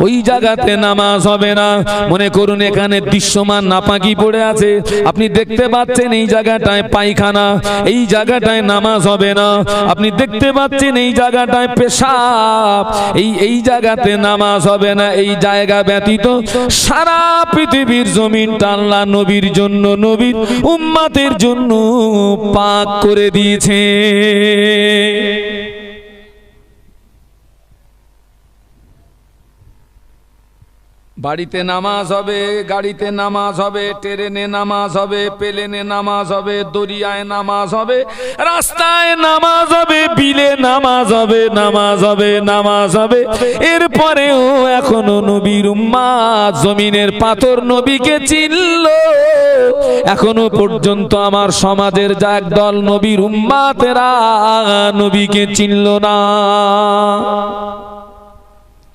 ওই জায়গাতে নামাজ হবে না। মনে করুন এখানে দৃশ্যমান নাপাকি পড়ে আছে, আপনি দেখতে পাচ্ছেন এই জায়গাটায় পায়খানা, এই জায়গাটায় নামাজ হবে না। আপনি দেখতে পাচ্ছেন এই জায়গাটায় পেশাব, এই জায়গাতে নামাজ হবে না। এই জায়গা ব্যতীত সারা পৃথিবীর জমিনটা আল্লাহ নবীর জন্য, নবীর উম্মতের জন্য পাক করে দিয়েছে। বাড়িতে নামাজ হবে, গাড়িতে নামাজ হবে, ট্রেনে নামাজ হবে, প্লেনে নামাজ হবে, দরিয়ায় নামাজ হবে, রাস্তায় নামাজ হবে, বিলে নামাজ হবে, নামাজ হবে, নামাজ হবে। এরপরেও এখনো নবীর উম্মত জমিনের পাথর নবীকে চিনল, এখনো পর্যন্ত আমার সমাজের যা একদল নবীর উম্মতেরা নবীকে চিনল না।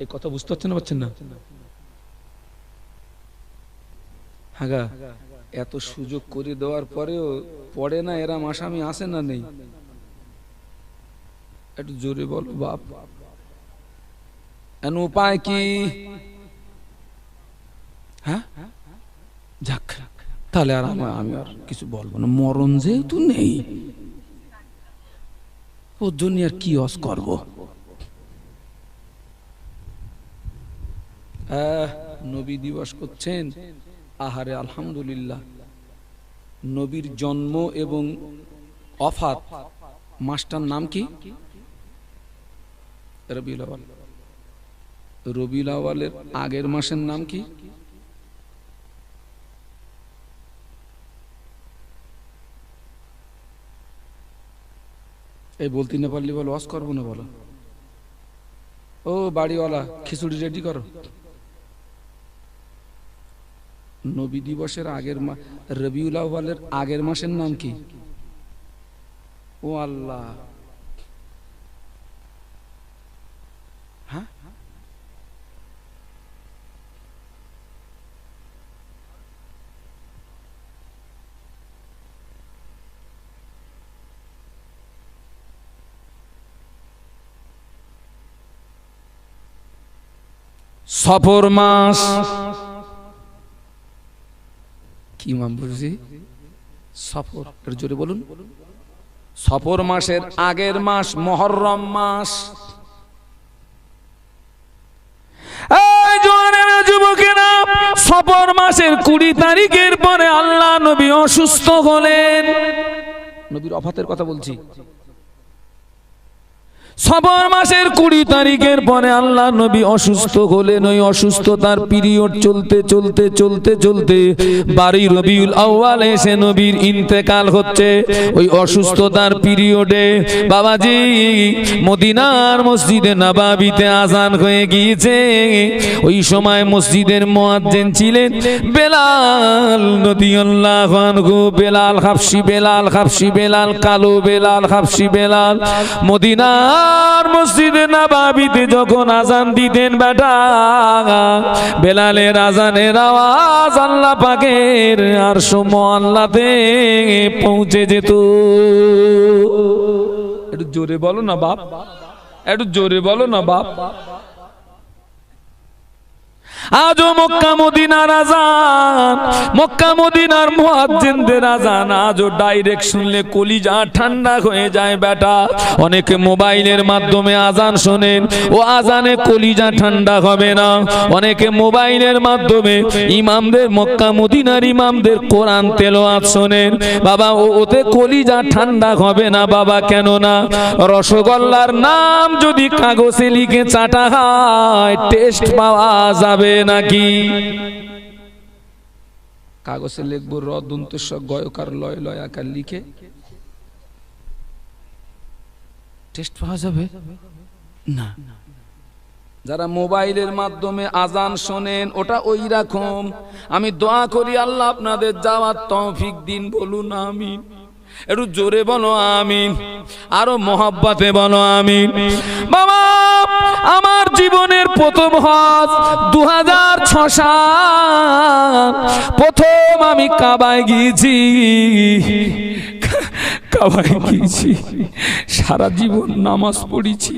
এই কথা বুঝতে পারছেন না? হ্যাঁ, এত সুযোগ করে দেওয়ার পরেও পড়ে না এরা আসামি আসে না? নেই? একটু জোরে বলো বাপ। এন উপায় কি? হ্যাঁ, যাক তাহলে আর আমি আর কিছু বলবো না। মরণ যেহেতু নেই, ওর জন্য আর কি অস করব। নবী দিবস করছেন, আহারে আলহামদুলিল্লাহ। নবীর জন্ম এবং ওফাত মাসটার নাম কি? রবিউল আউয়াল। রবিউল আউয়ালের আগের মাসের নাম কি? এই বলতে না পারলি বলো, ওয়াজ করবো না বলো। ও বাড়িওয়ালা, খিচুড়ি রেডি করো। নবী দিবসের আগের রবিউল আউয়ালের আগের মাসের নাম কি? ও আল্লাহ, হ্যাঁ সফর মাস। কি মাম বুঝি? সফর, একটু জোরে বলুন। সফর মাসের আগের মাস মুহররম মাস। এই জওয়ানেরা, যুবকেরা, সফর মাসের 20 তারিখের পরে আল্লাহ নবী অসুস্থ হলেন। নবীর ওফাতের কথা বলছি। সফর মাসের 20 তারিখের পরে আল্লাহ নবী অসুস্থ হলেন। ওই অসুস্থতার পিরিয়ড চলতে চলতে চলতে চলতে 12 রবিউল আউয়াল এসে নবীর ইন্তেকাল হচ্ছে। ওই অসুস্থতার পিরিয়ডে বাবাজি মদিনার মসজিদে নববীতে আজান হয়ে গিয়েছে। ওই সময় মসজিদের মুয়াজ্জিন ছিলেন বেলাল রাদিয়াল্লাহু আনহু। বেলাল হাবশী, বেলাল হাবশী, বেলাল কালো, বেলাল হাবশী, বেলাল মদিনা আর মসজিদে নববীতে যখন আজান দিতেন বেটা, বেলালের আজানের আওয়াজ আল্লাহ পাকের আরশ মুআল্লাতে পৌঁছে যেত। একটু জোরে বলো না বাপ, একটু জোরে বলো না বাপ। আজও মক্কা মদিনার আজান, মক্কা মদিনার মুয়াজ্জিনদের আজান আজও ডাইরেক্ট শুনলে কলিজা ঠান্ডা হয়ে যায় বেটা। অনেকে মোবাইলের মাধ্যমে আজান শোনেন, ও আজানে কলিজা ঠান্ডা হবে না। অনেকে মোবাইলের মাধ্যমে ইমামদের, মক্কা মদিনার ইমামদের কোরআন তেলাওয়াত শোনেন, বাবা ওতে কলিজা ঠান্ডা হবে না বাবা। কেন না? রসগোল্লার নাম যদি কাগজে লিখে চাটা হয়, টেস্ট পাওয়া যাবে নাকি? কাগজে লিখবো র দন্তস্ব গয়কার লয় লয়াকার লিখে, টেস্ট পাওয়া যাবে না। যারা মোবাইলের মাধ্যমে আজান শোনেন, ওটা ওই রকম। আমি দোয়া করি আল্লাহ আপনাদের যাওয়ার তৌফিক দিন। বলুন আমিন। একটু জোরে বলো আমিন, আরো মহব্বতে বলো আমিন। বাবা, আমার জীবনের প্রথম হজ 2006 সাল প্রথম আমি কাবায় গিয়েছি। কাবায় গিয়েছি, সারা জীবন নামাজ পড়েছি।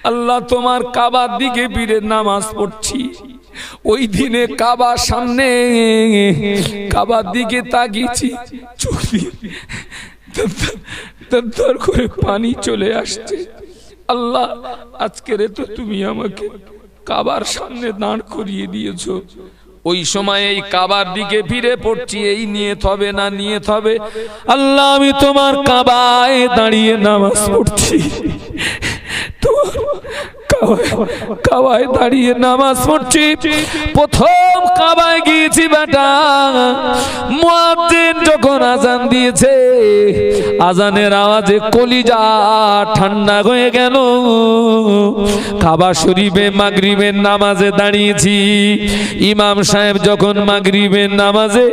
আল্লাহ তোমার কাবার দিকে ফিরে নামাজ পড়ছি। ওই দিনে কাবার সামনে, কাবার দিকে তাকিয়েছি, চোখ দিয়ে দর করে পানি চলে আসছে। আল্লাহ, আজকের তো তুমি আমাকে কাবার সামনে দাঁড় করিয়ে দিয়েছো। ওই সময় এই কাবার দিকে ফিরে পড়ছি, এই নিয়ত হবে না, নিয়ত হবে আল্লাহ আমি তোমার কাবায় দাঁড়িয়ে নামাজ পড়ছি। তোমার কাবায় দাঁড়িয়ে নামাজ পড়ছি। প্রথম কাবায় গিয়েছি বেটা, মুয়াজ্জিন যখন আজান দিয়েছে, আজানের আওয়াজে কলিজা ঠান্ডা হয়ে গেল। কাবা শরীফে মাগরিবের নামাজে দাঁড়িয়েছি। ইমাম সাহেব যখন মাগরিবের নামাজে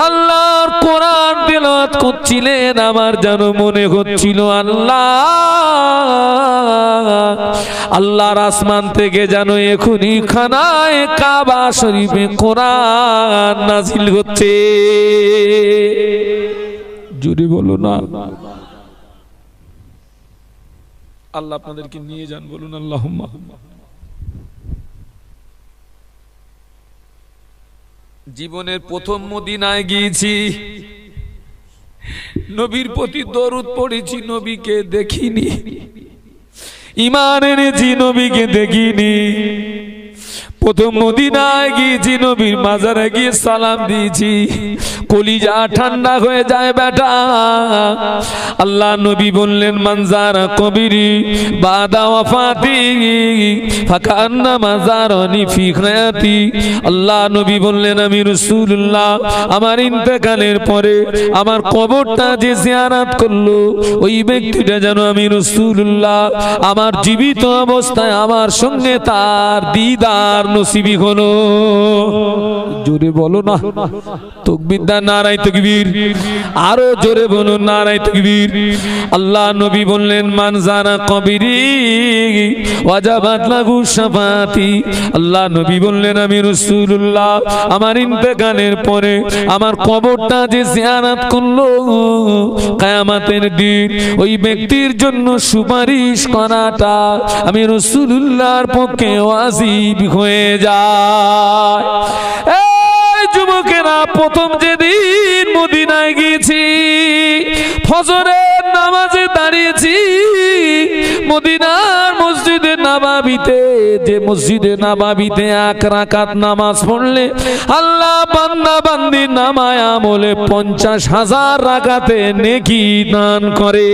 আল্লাহর কোরআন তেলাওয়াত করছিলেন, আমার যেন মনে হচ্ছিল আল্লাহর আসমান থেকে যেন এখনই খানায় কাবা শরীফে কোরআন নাজিল হচ্ছে। জোরে বলো না। আল্লাহ আপনাদেরকে নিয়ে যান, বলুন আল্লাহুম্মা। জীবনের প্রথম মদিনায় গিয়েছি, নবীর প্রতি দরুদ পড়েছি, নবীকে দেখিনি। ঈমান এনেছি, নবীকে দেখিনি। প্রথম মদিনায় গিয়েছি, নবীর মাজারে গিয়ে সালাম দিয়েছি। কলিজা ঠান্ডা হয়ে যায় বেটা। আল্লাহ নবী বললেন, মানজারা কবিরি বাদা ওয়াফাতি ফাকান্নামা যারানি ফি হায়াতি। আল্লাহ নবী বললেন, আমি রাসূলুল্লাহ আমার ইন্তেকালের পরে আমার কবরটা যে জিয়ারত করলো, ওই ব্যক্তিটা যেন আমি রাসূলুল্লাহ আমার জীবিত অবস্থায় আমার সঙ্গে তার দিদার নসিবি হলো। জোরে বলো না তাকবীর, নারায়ে তাকবীর, আরো জোরে বলো নারায়ে তাকবীর। আল্লাহ নবী বললেন মান জারা কবরি ওয়াজাবাত লাহু শাফাতি। আল্লাহ নবী বললেন আমি রাসূলুল্লাহ আমার ইন্তেকালের পরে আমার কবরটা যে জিয়ারত করলো কিয়ামতের দিন ওই ব্যক্তির জন্য সুপারিশ করাটা আমি রাসূলুল্লাহর পক্ষে ওয়াজিব হয়ে যায়। এই যুবকেরা, প্রথম যেদিন মদিনায় গিয়েছি ফজরের নামাজে দাঁড়িয়েছি মদিনার মসজিদে নববীতে, যে মসজিদে নববীতে 1 রাকাত নামাজ পড়লে আল্লাহ বান্দা বান্দি নামায় আমলে 50,000 রাকাতে নেকি দান করে।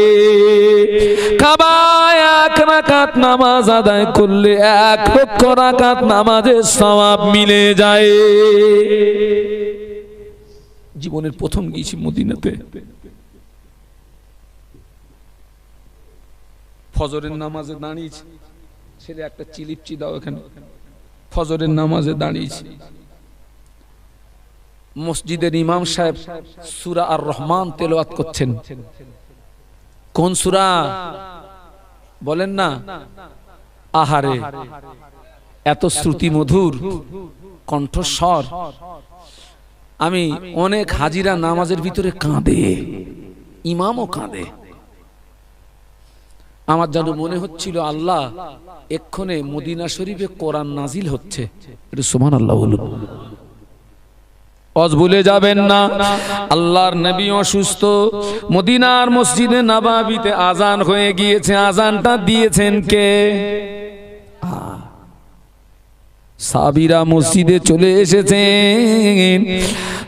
কাবায় 1 রাকাত নামাজ আদায় করলে 1 লক্ষ রাকাত নামাজের সওয়াব মিলে যায়। জীবনের প্রথম গিয়েছি মদিনাতে, ফজরের নামাজে দাঁড়িয়েছি। ছেলে একটা চিলিপচি দাও এখানে। ফজরের নামাজে দাঁড়িয়েছি, মসজিদের ইমাম সাহেব সূরা আর রহমান তেলাওয়াত করছেন। কোন সূরা বলেন না? আহারে, এত শ্রুতি মধুর কণ্ঠস্বর। আমি অনেক হাজিরা নামাজের ভিতরে কাঁদে, ইমামও কাঁদে। আমার যেন মনে হচ্ছিল আল্লাহ এক্ষণে মদিনা শরীফে কোরআন নাজিল হচ্ছে। একটু সুবহানাল্লাহ বলুন। অজ ভুলে যাবেন না, আল্লাহর নবী অসুস্থ, মদিনার মসজিদে নববীতে আজান হয়ে গিয়েছে। আজানটা দিয়েছেন কে? সাহাবীরা মসজিদে চলে এসেছেন,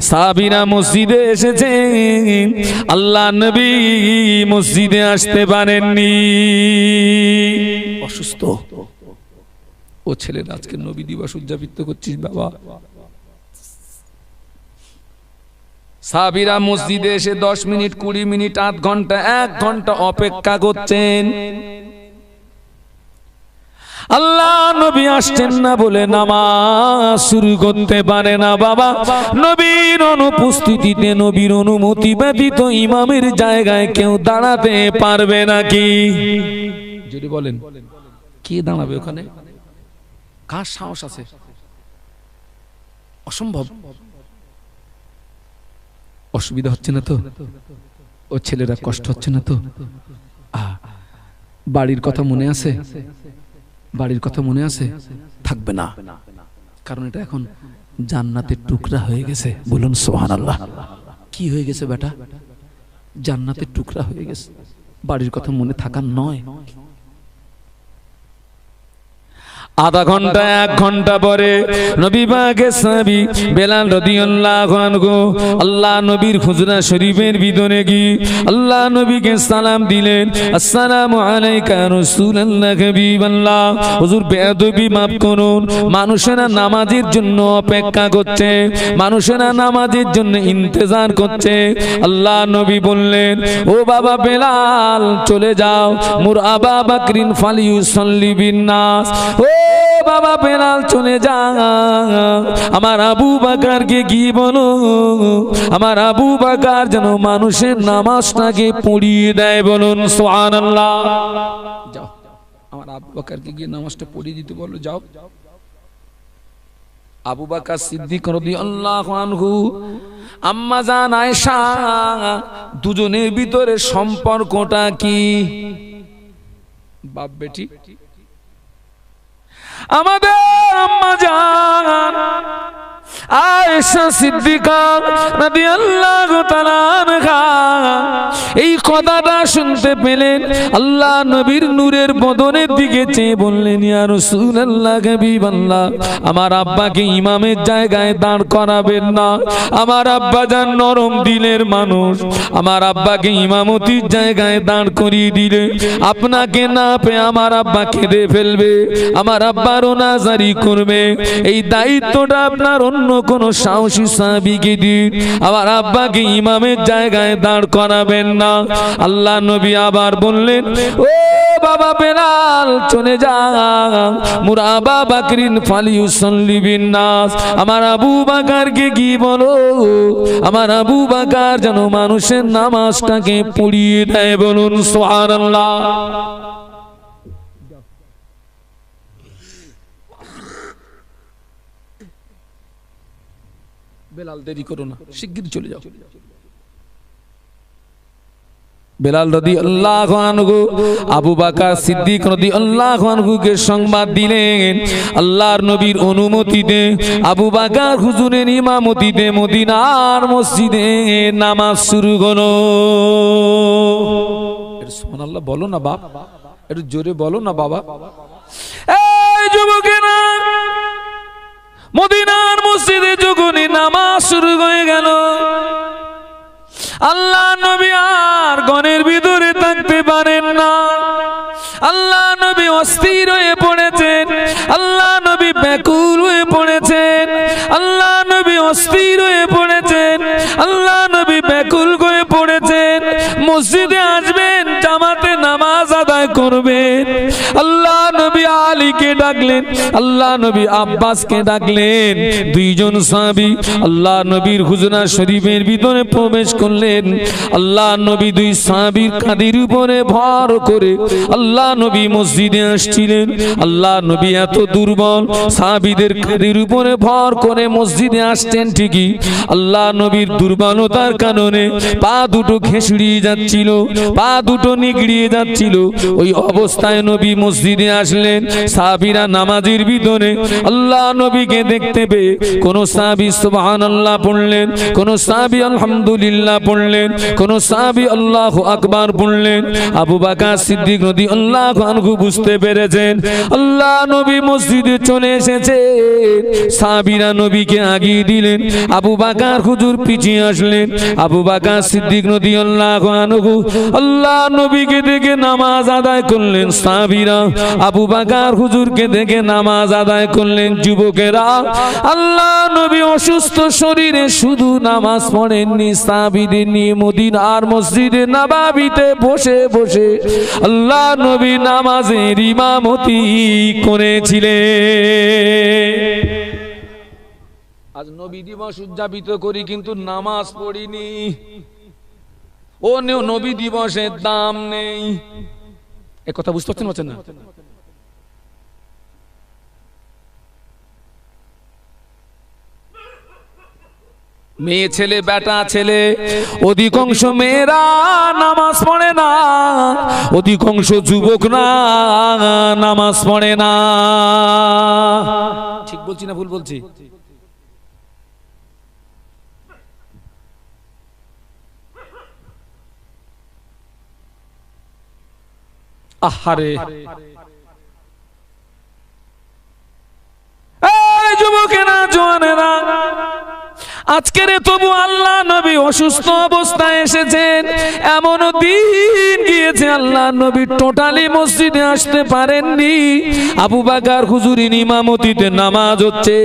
সাহাবীরা মসজিদে এসেছেন, আল্লাহ নবী মসজিদে আসতে পারেননি, অসুস্থ। ও ছেলেরা আজকে নবী দিবস উদযাপিত করছিস বাবা। সাহাবীরা মসজিদে এসে 10 মিনিট 20 মিনিট 8 ঘন্টা 1 ঘন্টা অপেক্ষা করছেন। আল্লাহ নবী আসছেন না বলে নামাজ শুরু করতে পারে না বাবা। নবীর অনুপস্থিতিতে, নবীর অনুমতি ব্যতীত ইমামের জায়গায় কেউ দাঁড়াতে পারবে নাকি? যদি বলেন কে দাঁড়াবে ওখানে? কার সাহস আছে? অসম্ভব। অসুবিধা হচ্ছে না তো? ও ছেলেরা কষ্ট হচ্ছে না তো? বাড়ির কথা মনে আছে? বাড়ির কথা মনে আছে? থাকবে না, কারণ এটা এখন জান্নাতের টুকরা হয়ে গেছে। বলুন সুবহানাল্লাহ। কি হয়ে গেছে বেটা? জান্নাতের টুকরা হয়ে গেছে। বাড়ির কথা মনে থাকার নয়। আধা ঘন্টা 1 ঘন্টা পরে নবী পাকের সাহাবী বেলাল রাদিয়াল্লাহু আনহু আল্লাহ নবীর হুজরা শরীফের ভিতরে গিয়ে আল্লাহ নবীকে সালাম দিলেন। আসসালামু আলাইকা রাসূলুল্লাহ হাবিবাল্লাহ। হুজুর বেয়াদবি মাফ করুন, মানুষেরা নামাজের জন্য অপেক্ষা করছে, মানুষেরা নামাজের জন্য ইন্তজার করছে। আল্লাহ নবী বললেন, ও বাবা বেলাল চলে যাও, মুর আবা বকরিন ফালিউসাল্লি বিন নাস। ও বাবা বেলাল চলে যা, আমার আবু বকরকে গিয়ে বলো আমার আবু বকর যেন মানুষের নামাজটাকে পড়িয়ে দেয়। বলুন সুবহানাল্লাহ। যাও, আমার আবু বকরকে গিয়ে নামাজটা পড়িয়ে দিতে বলো, যাও। আবু বকর সিদ্দিক রাদিয়াল্লাহু আনহু, আম্মা জান আয়েশা, দুজনের ভিতরে সম্পর্কটা কি? বাপ বেটি। আমাদের আম্মা জান আয়েশা সিদ্দিকা রাদিয়াল্লাহু তাআলা আনহা এই কথাটা শুনতে পেলেন, আল্লাহ নবীর নূরের বদনের দিকে চেয়ে বললেন, ইয়া রাসূলুল্লাহ হাবিবাল্লাহ, আমার আব্বাকে ইমামের জায়গায় দাঁড় করাবেন না। আমার আব্বা জান নরম দিলের মানুষ, আমার আব্বাকে ইমামতির জায়গায় দাঁড় করিয়ে দিলে আপনাকে না পেয়ে আমার আব্বা কেঁদে ফেলবে, আমার আব্বার নাজারি করবে। এই দায়িত্বটা আপনার অন্য কোন সাহসী সাহাবীকে দিন, আমার আব্বাকে ইমামের জায়গায় দাঁড় করাবেন না। আল্লাহ নবী আবার বললেন, ও বাবা বেলাল চলে যা, মুরাবা বাকরিন ফালিউসাল্লি বিন নাস, আমার আবু বাকারকে কি বলো, আমার আবু বাকার যেন মানুষের নামাজটাকে পড়িয়ে দেয়, বলুন সুবহানাল্লাহ। বেলাল দেরি করো না, শিগগির চলে যাও। বেলাল রাদিয়াল্লাহু আনহু আবু বকর সিদ্দিক রাদিয়াল্লাহু আনহুকে সংবাদ দিলেন, আল্লাহর নবীর অনুমতিতে আবু বকর হুজুরের ইমামতিতে মদিনার মসজিদে নামাজ শুরু হলো। সুবহানাল্লাহ বলো না বাপ, একটু জোরে বলো না বাবা। এই যুবকেরা, মদিনার মসজিদে যখনই নামাজ শুরু হয়ে গেল, আল্লাহ নবী আর গণের ভিতরে থাকতে পারেন না। আল্লাহ নবী অস্থির হয়ে পড়েছেন, আল্লাহ নবী ব্যাকুল হয়ে পড়েছেন, আল্লাহ নবী অস্থির হয়ে পড়েছেন, আল্লাহ নবী ব্যাকুল হয়ে পড়েছেন। মসজিদে আসবেন, জামাতে নামাজ আদায় করবেন। আল্লাহ নবী আলীকে ডাকলেন, আল্লাহ নবী আব্বাসকে ডাকলেন। দুইজন সাহাবী আল্লাহ নবীর হুজরা শরীফের ভিতরে প্রবেশ করলেন। আল্লাহ নবী দুই সাহাবীর কাঁধের উপরে ভর করে আল্লাহ নবী মসজিদে আসছিলেন। আল্লাহ নবী এত দুর্বল, সাহাবীদের কাঁধের উপরে ভর করে মসজিদে আসছেন ঠিকই, আল্লাহ নবীর দুর্বলতার কারণে পা দুটো খেসড়িয়ে যাচ্ছিল, পা দুটো নিগড়িয়ে যাচ্ছিল। ওই অবস্থায় নবী মসজিদে আসলেন। সাহাবীরা নামাজের ভিতরে আল্লাহ নবীকে দেখতে পেয়ে কোন সাহাবী সুবহানাল্লাহ পড়লেন, কোন সাহাবী আলহামদুলিল্লাহ পড়লেন, কোন সাহাবী আল্লাহু আকবার পড়লেন। আবু বকর সিদ্দিক রাদিয়াল্লাহু আনহু বুঝতে পেরেছেন আল্লাহ নবী মসজিদে চলে এসেছে। সাহাবীরা নবীকে আগিয়ে দিলেন, আবু বকর হুজুর পিছিয়ে আসলেন। আবু বকর সিদ্দিক রাদিয়াল্লাহু আনহু আল্লাহ নবীকে দেখে নামাজ আদায় করলেন। সাহাবীরা আবু বকর হুজুরকে দেখে নামাজ আদায় করলেন। যুবকেরা, আল্লাহ নবী অসুস্থ শরীরে শুধু নামাজ পড়েননি, সাহাবীদের নিয়ে মদিনার মসজিদে নববীতে বসে বসে আল্লাহ নবী নামাজের ইমামতি করেছিলেন। আজ নবী দিবস উদযাপিত করি কিন্তু নামাজ পড়িনি। ও নবী দিবসের দাম নেই, এ কথা বুঝতে পারছেন না? মেয়ে ছেলে বেটা ছেলে, অধিকাংশ মেয়েরা নামাজ পড়ে না, অধিকাংশ যুবকরা নামাজ পড়ে না। ঠিক বলছি না ভুল বলছি? আহারে, এই যুবকেরা, জওয়ানেরা, আজকের তবু আল্লাহ নবী অসুস্থ অবস্থায় এসেছেন। এমন দিন গিয়েছে আল্লাহ নবী টোটালি মসজিদে আসতে পারেননি। আবু বকর হুজুরের ইমামতিতে নামাজ হচ্ছে,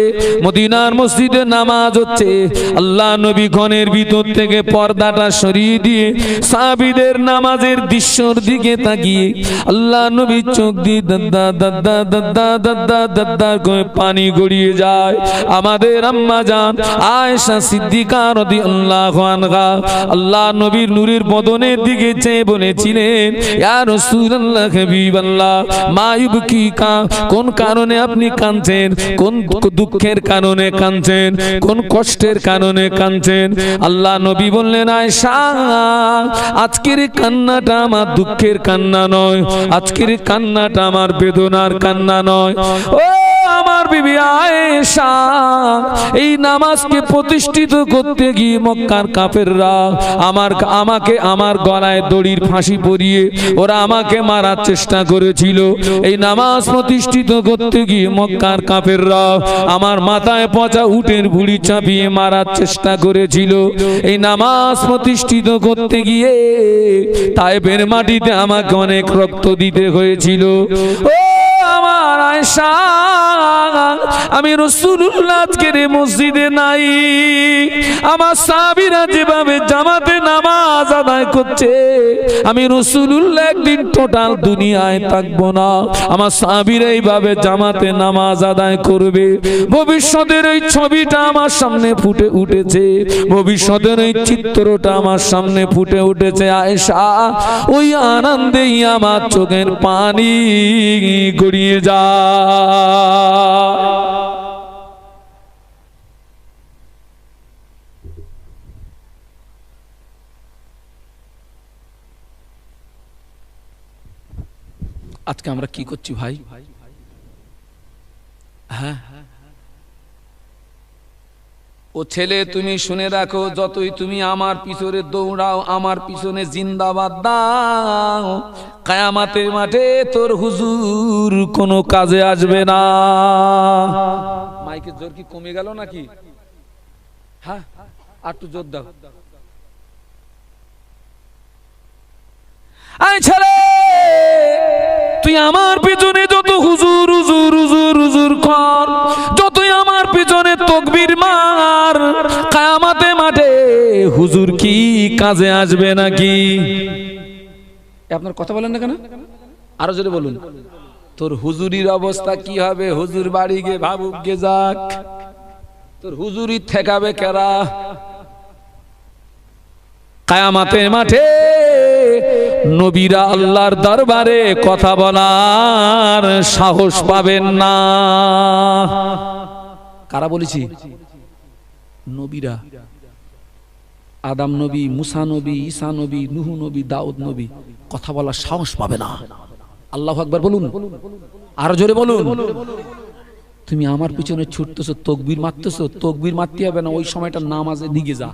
মদিনার মসজিদে নামাজ হচ্ছে। আল্লাহ নবী ঘরের ভিতর থেকে পর্দাটা সরিয়ে দিয়ে সাহাবীদের নামাজের দৃশ্যর দিকে তাকিয়ে আল্লাহ নবী চোখ দিয়ে দাদা দাদা দাদা দাদা দাদা করে পানি গড়িয়ে যায়। আমাদের আম্মা জান আয়েশা সিদ্দিকা রাদিয়াল্লাহু আনহা আল্লাহ নবীর নূরের বদনের দিকে চেয়ে বলেছিলেন, ইয়া রাসূলুল্লাহ, হাবিবাল্লাহ, মা ইবকিকা, কোন কারণে আপনি কাঁদছেন, কোন দুঃখের কারণে কাঁদছেন, কোন কষ্টের কারণে কাঁদছেন? আল্লাহ নবী বললেন, আয়েশা, আজকের কান্নাটা আমার দুঃখের কান্না নয়, আজকের কান্নাটা আমার বেদনার কান্না নয়। ও আমার বিবি আয়েশা, এই নামাজকে প্রতিষ্ঠিত করতে গিয়ে মক্কার কাফেররা আমাকে আমার গলায় দড়ির ফাঁসি পরিয়ে ওরা আমাকে মারার চেষ্টা করেছিল। এই নামাজ প্রতিষ্ঠিত করতে গিয়ে মক্কার কাফেররা আমার মাথায় পচা উটের ভুঁড়ি চাপিয়ে মারার চেষ্টা করেছিল। এই নামাজ প্রতিষ্ঠিত করতে গিয়ে তায়েফের মাটিতে আমাকে অনেক রক্ত দিতে হয়েছিল। ও আমার আয়েশা, আমি রাসূলুল্লাহ আজকের এই মসজিদে নাই। আমার সাহাবীরা যেভাবে জামাতে নামাজ আদায় করছে, আমি রাসূলুল্লাহ একদিন টোটাল দুনিয়ায় থাকবো না, আমার সাহাবীরা এইভাবে জামাতে নামাজ আদায় করবে। ভবিষ্যতের এই ছবিটা আমার সামনে ফুটে উঠেছে, ভবিষ্যতের এই চিত্রটা আমার সামনে ফুটে উঠেছে। আয়েশা, ওই আনন্দেই আমার চোখের পানি গড়িয়ে যায়। আজকে আমরা কি করছি ভাই? হ্যাঁ, ও ছেলে তুমি শুনে রাখো, যতই তুমি আমার পিছনে দৌড়াও, আমার পিছনে জিন্দাবাদ দাও, কিয়ামতের মাঠে তোর হুজুর কোনো কাজে আসবে না। মাইকের জোর কি কমে গেল নাকি? হ্যাঁ, আর একটু জোর দাও। আই ছেলে, তুই আমার পিছনে যত হুজুর হুজুর হুজুর হুজুর কর, যতই আমার পিছনে তাকবীর মার, কিয়ামতের মাঠে হুজুর কি কাজে আসবে নাকি? আপনার কথা বলেন না কেন? আরো জোরে বলুন। তোর হুজুরির অবস্থা কি হবে? হুজুর বাড়ি গে ভাবুক গে যাক, তোর হুজুরি ঠেকাবে কেরা? কিয়ামতের মাঠে নবীরা আল্লাহর দরবারে কথা বলার সাহস পাবেন না। কারা বলেছি? নবীরা। আদম নবী, মুসা নবী, ঈসা নবী, নূহ নবী, দাউদ নবী কথা বলার সাহস পাবে না। আল্লাহু আকবার বলুন, আরো জোরে বলুন। তুমি আমার পিছনে ছুটতেছো, তাকবীর মারতেছো, তাকবীর মারতে হবে না, ওই সময়টা নামাজে দিকে যা,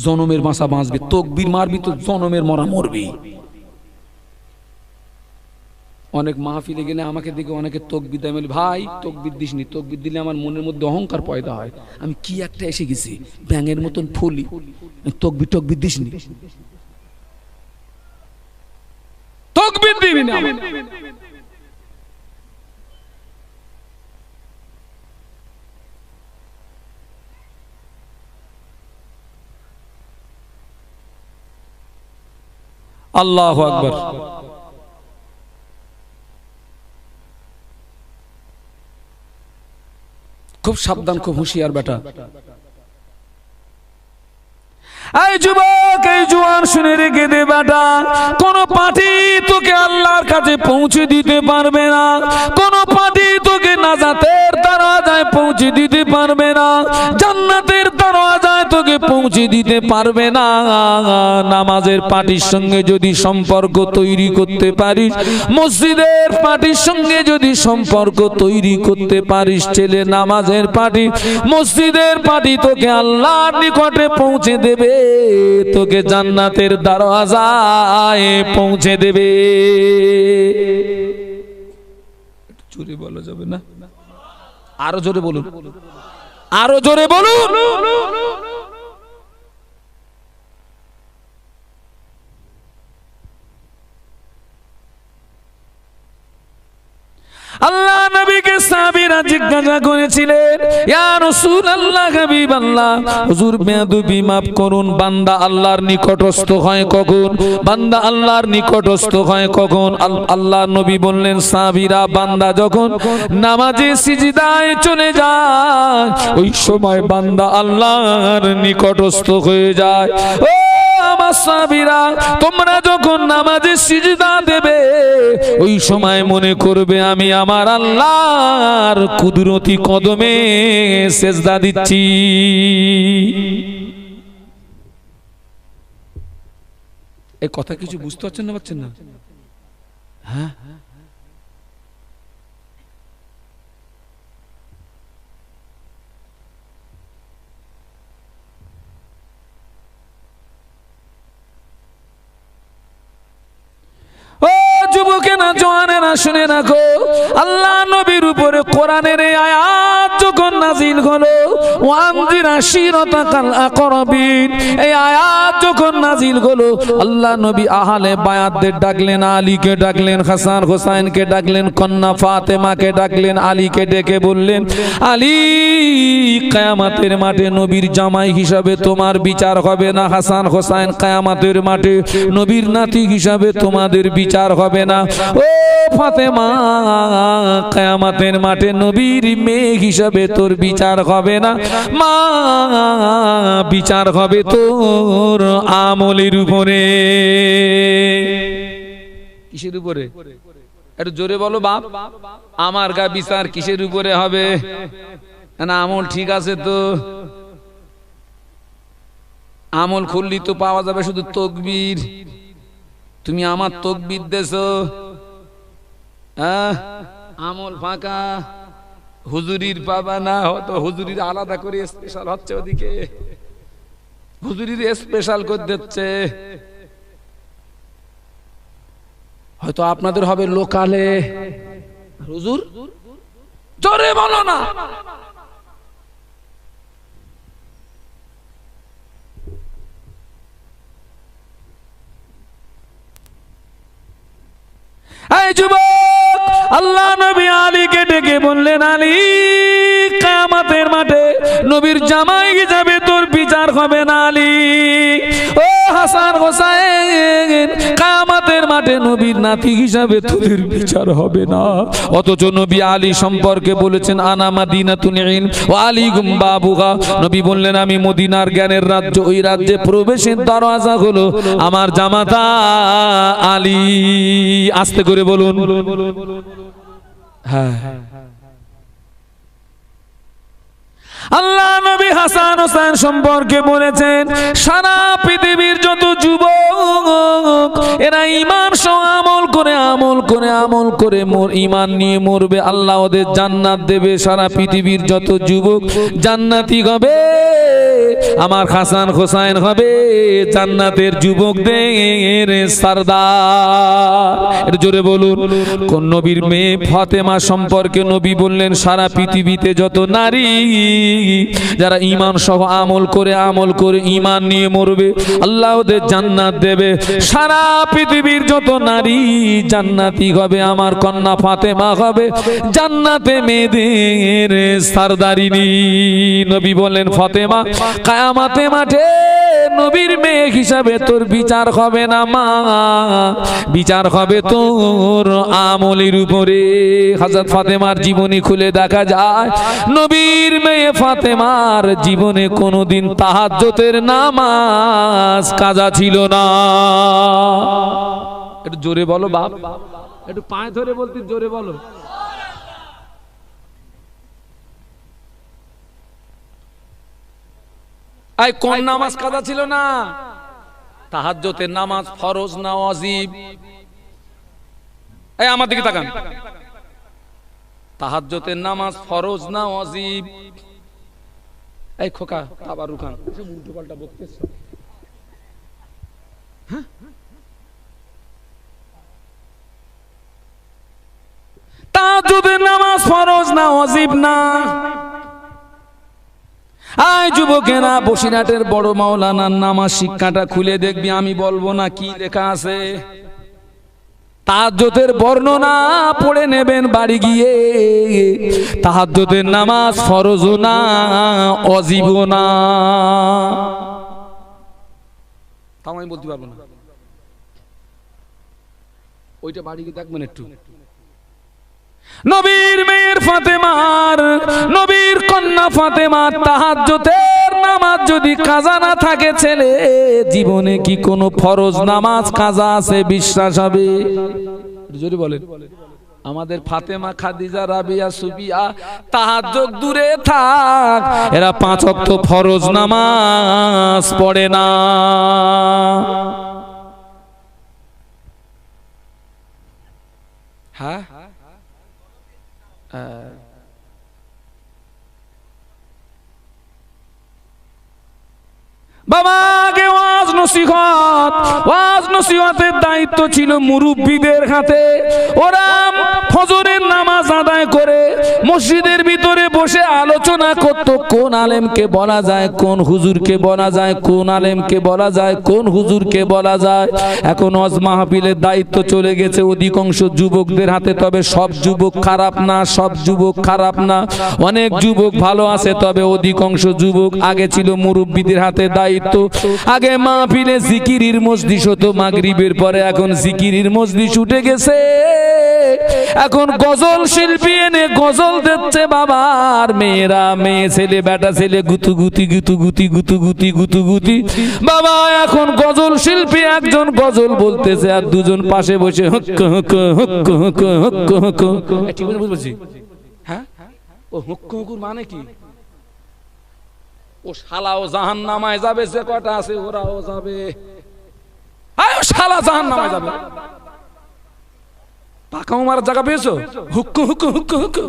জনমের বাঁচা বাঁচবে। তাকবীর মারবি তো জনমের মরা মরবি। অনেক মাহফিলে গেলে আমাকে দেখে অনেকে তাকবীর দেয়, বলি ভাই তাকবীর দিসনি, তাকবীর দিলে আমার মনের মধ্যে অহংকার পয়দা হয়, আমি কি একটা এসে গেছি ব্যাঙের মতন ফুলি, তাকবীর তাকবীর দিসনি, তাকবীর দিবি না। আল্লাহু আকবার। খুব সাবধান, খুব হুঁশিয়ার বেটা। এই যুবক, এই জোয়ান শুনে রেখে দে বেটা, কোন পার্টি তোকে আল্লাহর কাছে পৌঁছে দিতে পারবে না, কোন পার্টি তোকে নাজাতের দরওয়াজায় পৌঁছে দিতে পারবে না, জান্নাতের দরওয়াজায় তোকে পৌঁছে দিতে পারবে না। নামাজের পার্টির সঙ্গে যদি সম্পর্ক তৈরি করতে পারিস, মসজিদের পার্টির সঙ্গে যদি সম্পর্ক তৈরি করতে পারিস, ছেলে নামাজের পার্টি, মসজিদের পার্টি তোকে আল্লাহর নিকটে পৌঁছে দেবে, তোকে জান্নাতের দরওয়াজায় পৌঁছে দেবে। জোরে বলা যাবে না? আরো জোরে বলুন, আরো জোরে বলুন। আল্লাহ নবীকে সাহাবীরা জিজ্ঞাসা করেছিলেন, ইয়া রাসূলুল্লাহ, হাবিবাল্লাহ, হুজুর বেয়াদবি মাফ করুন, বান্দা আল্লাহর নিকটস্থ হয় কখন? বান্দা আল্লাহর নিকটস্থ হয় কখন? আল্লাহ নবী বললেন, সাহাবীরা, বান্দা যখন নামাজে সিজদায় চলে যায়, ওই সময় বান্দা আল্লাহর নিকটস্থ হয়ে যায়। ও আমার সাহাবীরা, তোমরা যখন নামাজে সিজদা দেবে, ওই সময় মনে করবে আমি আমার আল্লাহর কুদরতি কদমে সেজদা দিচ্ছি। এই কথা কিছু বুঝতে পারছেন না? পারছেন না? হ্যাঁ, যুবকেরা, জওয়ানেরা শুনে রাখো, আল্লাহ নবীর উপরে কোরআনের এই আয়াত যখন নাজিল হলো ওয়ানজির আশিরাতাকাল আকরাবিন, এই আয়াত যখন নাজিল হলো আল্লাহ নবী আহলে বায়াতদের ডাকলেন, আলীকে ডাকলেন, হাসান হোসাইনকে ডাকলেন, কন্যা ফাতেমাকে ডাকলেন, আলীকে ডেকে বললেন, আলী কিয়ামতের মাঠে নবীর জামাই হিসাবে তোমার বিচার হবে না, হাসান হোসাইন কিয়ামতের মাঠে নবীর নাতি হিসাবে তোমাদের বিচার হবে না, ও ফাতেমা কিয়ামতের মাঠে নবীর মেয়ে হিসাবে তোর বিচার হবে না, মা বিচার হবে তোর আমলের উপরে। কিসের উপরে? একটু জোরে বলো বাপ। আমার গা বিচার কিসের উপরে হবে? না আমল ঠিক আছে তো, আমল খুললি তো পাওয়া যাবে শুধু তাকবীর। তুমি আমার তাকবীর দেছো, আমল ফাঁকা, হুজুরির পাবা না, হয়তো হুজুরির আলাদা করে স্পেশাল হচ্ছে, ওদিকে হুজুরির স্পেশাল করে দিচ্ছে, হয়তো আপনাদের হবে লোকালে। হুজুর জোরে বলো না। এই যুবক, আল্লাহ নবী আলীকে ডেকে বললেন, আলী কিয়ামতের মাঠে নবীর জামাই হিসাবে তোর বিচার হবে না আলী। ও হাসান হোসাইন, কিয়ামতের মাঠে নবীর নাতি হিসাবে তোদের বিচার হবে না। অথচ নবী আলী সম্পর্কে বলেছেন, আনা মাদিনাতুল ইলম ওয়া আলীকুম বাবুহা। নবী বললেন, আমি মদিনার জ্ঞানের রাজ্য, ওই রাজ্যে প্রবেশের দরজা হলো আমার জামাতা আলী। আস্তে করে বলুন। হ্যাঁ, আল্লাহ নবী হাসান হোসেন সম্পর্কে বলেছেন, সারা পৃথিবীর যত যুবক এরা ঈমান সহ আমল করে ঈমান নিয়ে মরবে, আল্লাহ ওদের জান্নাত দেবে। সারা পৃথিবীর যত যুবক জান্নাতি হবে, আমার হাসান হোসেন হবে জান্নাতের যুবকদের সরদার। একটু জোরে বলুন। কোন নবীর মেয়ে ফাতেমা সম্পর্কে নবী বললেন, সারা পৃথিবীতে যত নারী যারা ঈমান সহ আমল করে ঈমান নিয়ে মরবে, আল্লাহ ওদের জান্নাত দেবে। সারা পৃথিবীর যত নারী জান্নাতি হবে, আমার কন্যা ফাতেমা হবে জান্নাতে মেয়েদের সরদারিনী। নবী বলেন, ফাতেমা কিয়ামতের মাঠে নবীর মেয়ে হিসাবে তোর বিচার হবে না মা, বিচার হবে তোর আমলের উপরে। হযরত ফাতেমার জীবনী খুলে দেখা যায়, নবীর মেয়ে ফাতেমার জীবনে কোনোদিন তাহাজ্জুদের নামাজ কাজা ছিল না। একটু জোরে বলো বাপ, একটু পায়ে ধরে বলতে জোরে বলো। আই কোন নামাজ কাজা ছিল না? তাহাজ্জুদের নামাজ ফরজ না ওয়াজিব? এই আমার দিকে তাকান। তাহাজ্জুদের নামাজ ফরজ না ওয়াজিব? এই খোকা আবার রুকান, এসব উল্টো পাল্টা বকতেছ। তাহাজ্জুদের নামাজ ফরজ না ওয়াজিব না? আয় যুবকেরা, বসিরহাটের বড় মাওলানার নামাজ শিক্ষাটা খুলে দেখবি, আমি বলবো না কি লেখা আছে। তাহাজ্জুদের বর্ণনা পড়ে নেবেন বাড়ি গিয়ে। তাহাজ্জুদের নামাজ ফরজ না ওয়াজিব না, তাও আমি বলতে পারবো না। ওইটা বাড়ি গিয়ে দেখবেন একটু। নবীর মেয়ের ফাতেমার, নবীর কন্যা ফাতেমার তাহাজ্জুদের নামাজ যদি কাজা না থাকে, ছেলে জীবনে কি কোনো ফরজ নামাজ কাজা আছে বিশ্বাস হবে? যদি বলেন, আমাদের ফাতেমা, খাদিজা, রাবিয়া, সুবিয়া তাহাজ্জুদ দূরে থাক, এরা 5 ওয়াক্ত ফরজ নামাজ পড়ে না। হ্যাঁ, বাবাকে ওয়াজ নসিহতের দায়িত্ব ছিল মুরব্বীদের হাতে। ওরা ফজরের নামাজ আদায় করে মসজিদের ভিতরে বসে আলোচনা করত, কোন আলেমকে বলা যায়, কোন হুজুরকে বলা যায়, কোন আলেমকে বলা যায়, কোন হুজুরকে বলা যায়। এখন ওয়াজ মাহফিলের দায়িত্ব চলে গেছে অধিকাংশ যুবকদের হাতে। তবে সব যুবক খারাপ না, সব যুবক খারাপ না, অনেক যুবক ভালো আছে। তবে অধিকাংশ যুবক, আগে ছিল মুরব্বীদের হাতে দায়িত্ব। আগে মাহফিলে জিকিরির মজলিস হতো মাগরিবের পরে, এখন জিকিরির মজলিস উঠে গেছে। এখন গজল শিল্পী এনে গজল দিচ্ছে বাবার মেয়েরা, মেয়ে ছেলে বেটা ছেলে গুতুগুতি গুতুগুতি গুতুগুতি গুতুগুতি। বাবা এখন গজল শিল্পী একজন গজল বলতেছে আর দুজন পাশে বসে হক হক হক হক হক হক। ঠিক বলছি? হ্যাঁ, ও হক হকুর মানে কি? ও শালাও জাহান্নামায় যাবে, যে কটা আছে ওরাও যাবে। আয় শালা জাহান্নামায় যাবে। পাকাও মারার জায়গা পেয়েছো? হুক্কু হুক্কু হুক্কু হুক্কু।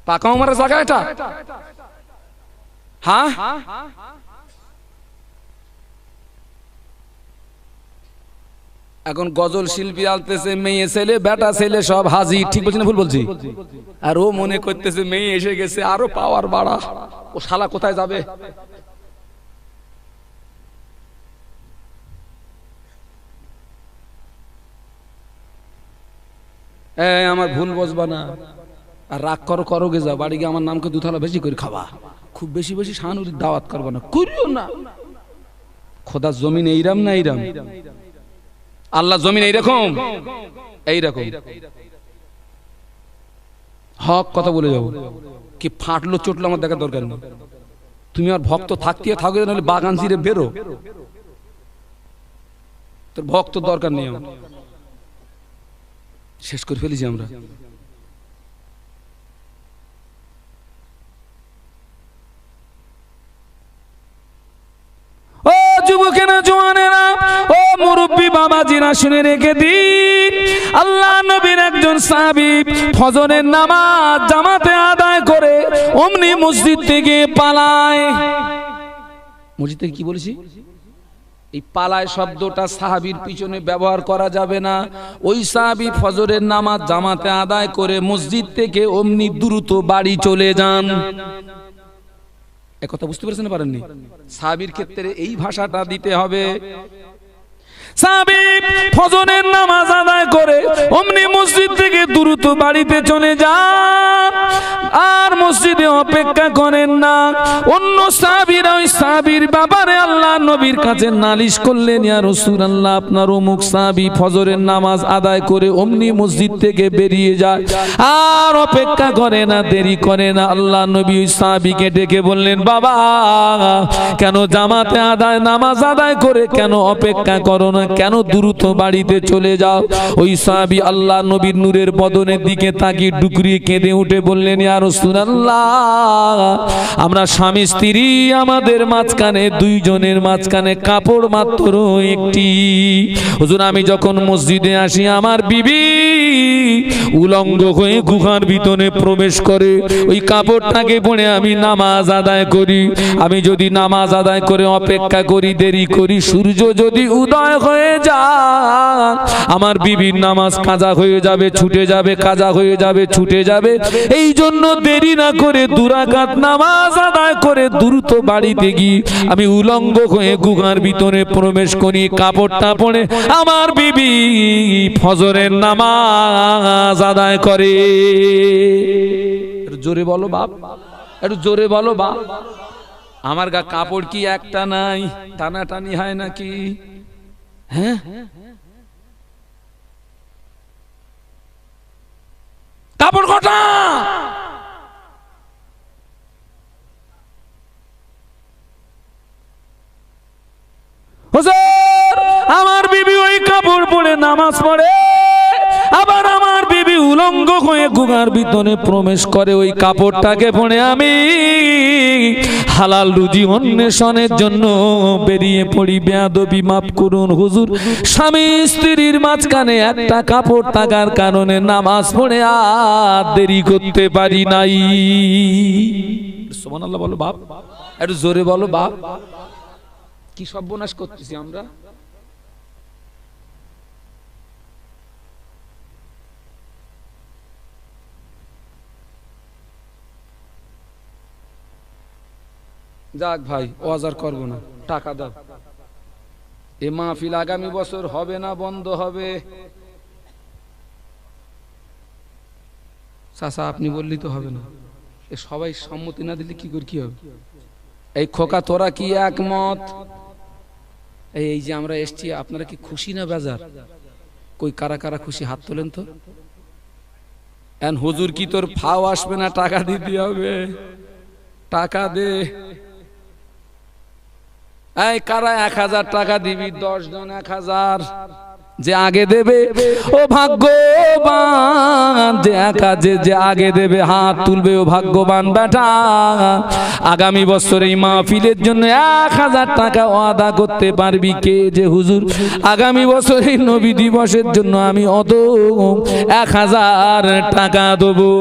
পাকাও মারার জায়গা এটা? হ্যাঁ, এখন গজল শিল্পী আলতেছে, মেয়ে ছেলে বেটা ছেলে সব হাজির। ঠিক বলছি না ভুল বলছি? আর ও মনে করতেছে মেয়ে এসে গেছে, আরো পাওয়ার বাড়া। ও শালা কোথায় যাবে? আমার ভুল বসবা না, আর রাগ করো করো গে যাও, বাড়ি গিয়ে আমার নামকে দুথালা বেশি করে খাবা। খুব বেশি বেশি শাহানুরির দাওয়াত করবা না, করিও না। খোদার জমিন এইরাম না এইরাম? আল্লাহ জমিন এইরকম, এইরকম হক কথা বলে যাবো। কি ফাটলো চটলো আমার দেখার দরকার নেই। তুমি আর ভক্ত থাকতে থাকবে, নাহলে বাগান ছিঁড়ে বেরো। তোর ভক্ত দরকার নেই আমার। শেষ করে ফেলেছি আমরা। ও যুবকেরা, জওয়ানেরা, ও মুরব্বী বাবাজিরা, শুনে রেখে দিন, আল্লাহ নবীর একজন সাহাবী ফজরের নামাজ জামাতে আদায় করে অমনি মসজিদ থেকে পালায়। মসজিদ থেকে কি বলেছি? এই পালায় শব্দটা সাহাবীর পিছনে ব্যবহার করা যাবে না। ওই সাহাবী ফজরের নামাজ জামাতে আদায় করে মসজিদ থেকে অমনি দ্রুত বাড়ি চলে যান। একথা বুঝতে পেরেছেন না পারেননি? সাহাবীর ক্ষেত্রে এই ভাষাটা দিতে হবে। সাহাবী ফজরের নামাজ আদায় করে অমনি মসজিদ থেকে দ্রুত বাড়িতে চলে যান, আর মসজিদে অপেক্ষা করেন না। অন্য সাহাবীরা ওই সাহাবীর ব্যাপারে আল্লাহ নবীর কাছে নালিশ করলেন, ইয়া রাসূলুল্লাহ, আপনার অমুক সাহাবী ফজরের নামাজ আদায় করে অমনি মসজিদ থেকে বেরিয়ে যায়, আর অপেক্ষা করে না, দেরি করে না। আল্লাহ নবী ওই সাহাবীকে ডেকে বললেন, বাবা কেন জামাতে আদায় নামাজ আদায় করে কেন অপেক্ষা করো না, কেন দ্রুত বাড়িতে চলে যাও? ওই সাহাবী আল্লাহ নবীর নূরের বদনের দিকে তাকিয়ে ডুকরিয়ে কেঁদে উঠে বললেন, ইয়া রাসূলুল্লাহ, আমরা স্বামী স্ত্রী, আমাদের মাঝখানে দুইজনের মাঝখানে কাপড় মাত্র একটি। হুজুর, আমি যখন মসজিদে আসি আমার বিবি উলঙ্গ হয়ে গুহার ভিতরে প্রবেশ করে, ওই কাপড়টাকে পরে আমি নামাজ আদায় করি। আমি যদি নামাজ আদায় করে অপেক্ষা করি, দেরি করি, সূর্য যদি উদয় হয়ে যায়, আমার বিবির নামাজ কাজা হয়ে যাবে, ছুটে যাবে, কাজা হয়ে যাবে, ছুটে যাবে। এই জন্য দেরি না করে 2 রাকাত নামাজ আদায় করে দ্রুত বাড়িতে গিয়ে আমি উলঙ্গ হয়ে গুহার ভিতরে প্রবেশ করি, কাপড়টা পরে আমার বিবি ফজরের নামাজ আদায় করে। জোরে বলো বাপ, একটু জোরে বলো বাপ। আমার গা কাপড় কি একটা নাই? টানাটানি হয় নাকি? হ্যাঁ, কাপড় কটা? হুজুর, আমার বিবি ওই কাপড় পরে নামাজ পড়ে, আবার আমার বিবি উলঙ্গ হয়ে গুহার ভিতরে প্রবেশ করে, ওই কাপড়টাকে পরে আমি হালাল রুজি অন্বেষণের জন্য বেরিয়ে পড়ি। বেয়াদবি মাফ করুন হুজুর, স্বামী স্ত্রীর মাঝখানে একটা কাপড় থাকার কারণে নামাজ পড়ে আর দেরি করতে পারি নাই। সুবহানাল্লাহ বলো বাপ, একটু জোরে বলো বাপ। কি সর্বনাশ করতেছি আমরা। যাক ভাই ওয়াজ আর করবো না, টাকা দাও। এ মাহফিল আগামী বছর হবে না বন্ধ হবে? চাচা আপনি বললি তো হবে না, এ সবাই সম্মতি না দিলে কি করে কি হবে? এই খোকা তোরা কি একমত? এই যে আমরা এসছি, আপনারা কি খুশি না বেজার? কই কারা কারা খুশি হাত তোলেন তো। এন হুজুর কি তোর ফাও আসবে না, টাকা দিতে হবে, টাকা দে। এই কারা 1000 টাকা দিবি? 10 জন 1000, যে আগে দেবে ও ভাগ্যবান, যে আগে দেবে হাত তুলবে ও ভাগ্যবান বেটা। আগামী বছর এই মাহফিলের জন্য 1000 টাকা ওয়াদা করতে পারবি কে? যে হুজুর আগামী বছর এই নবী দিবসের জন্য আমি অত 1000 টাকা দেবো।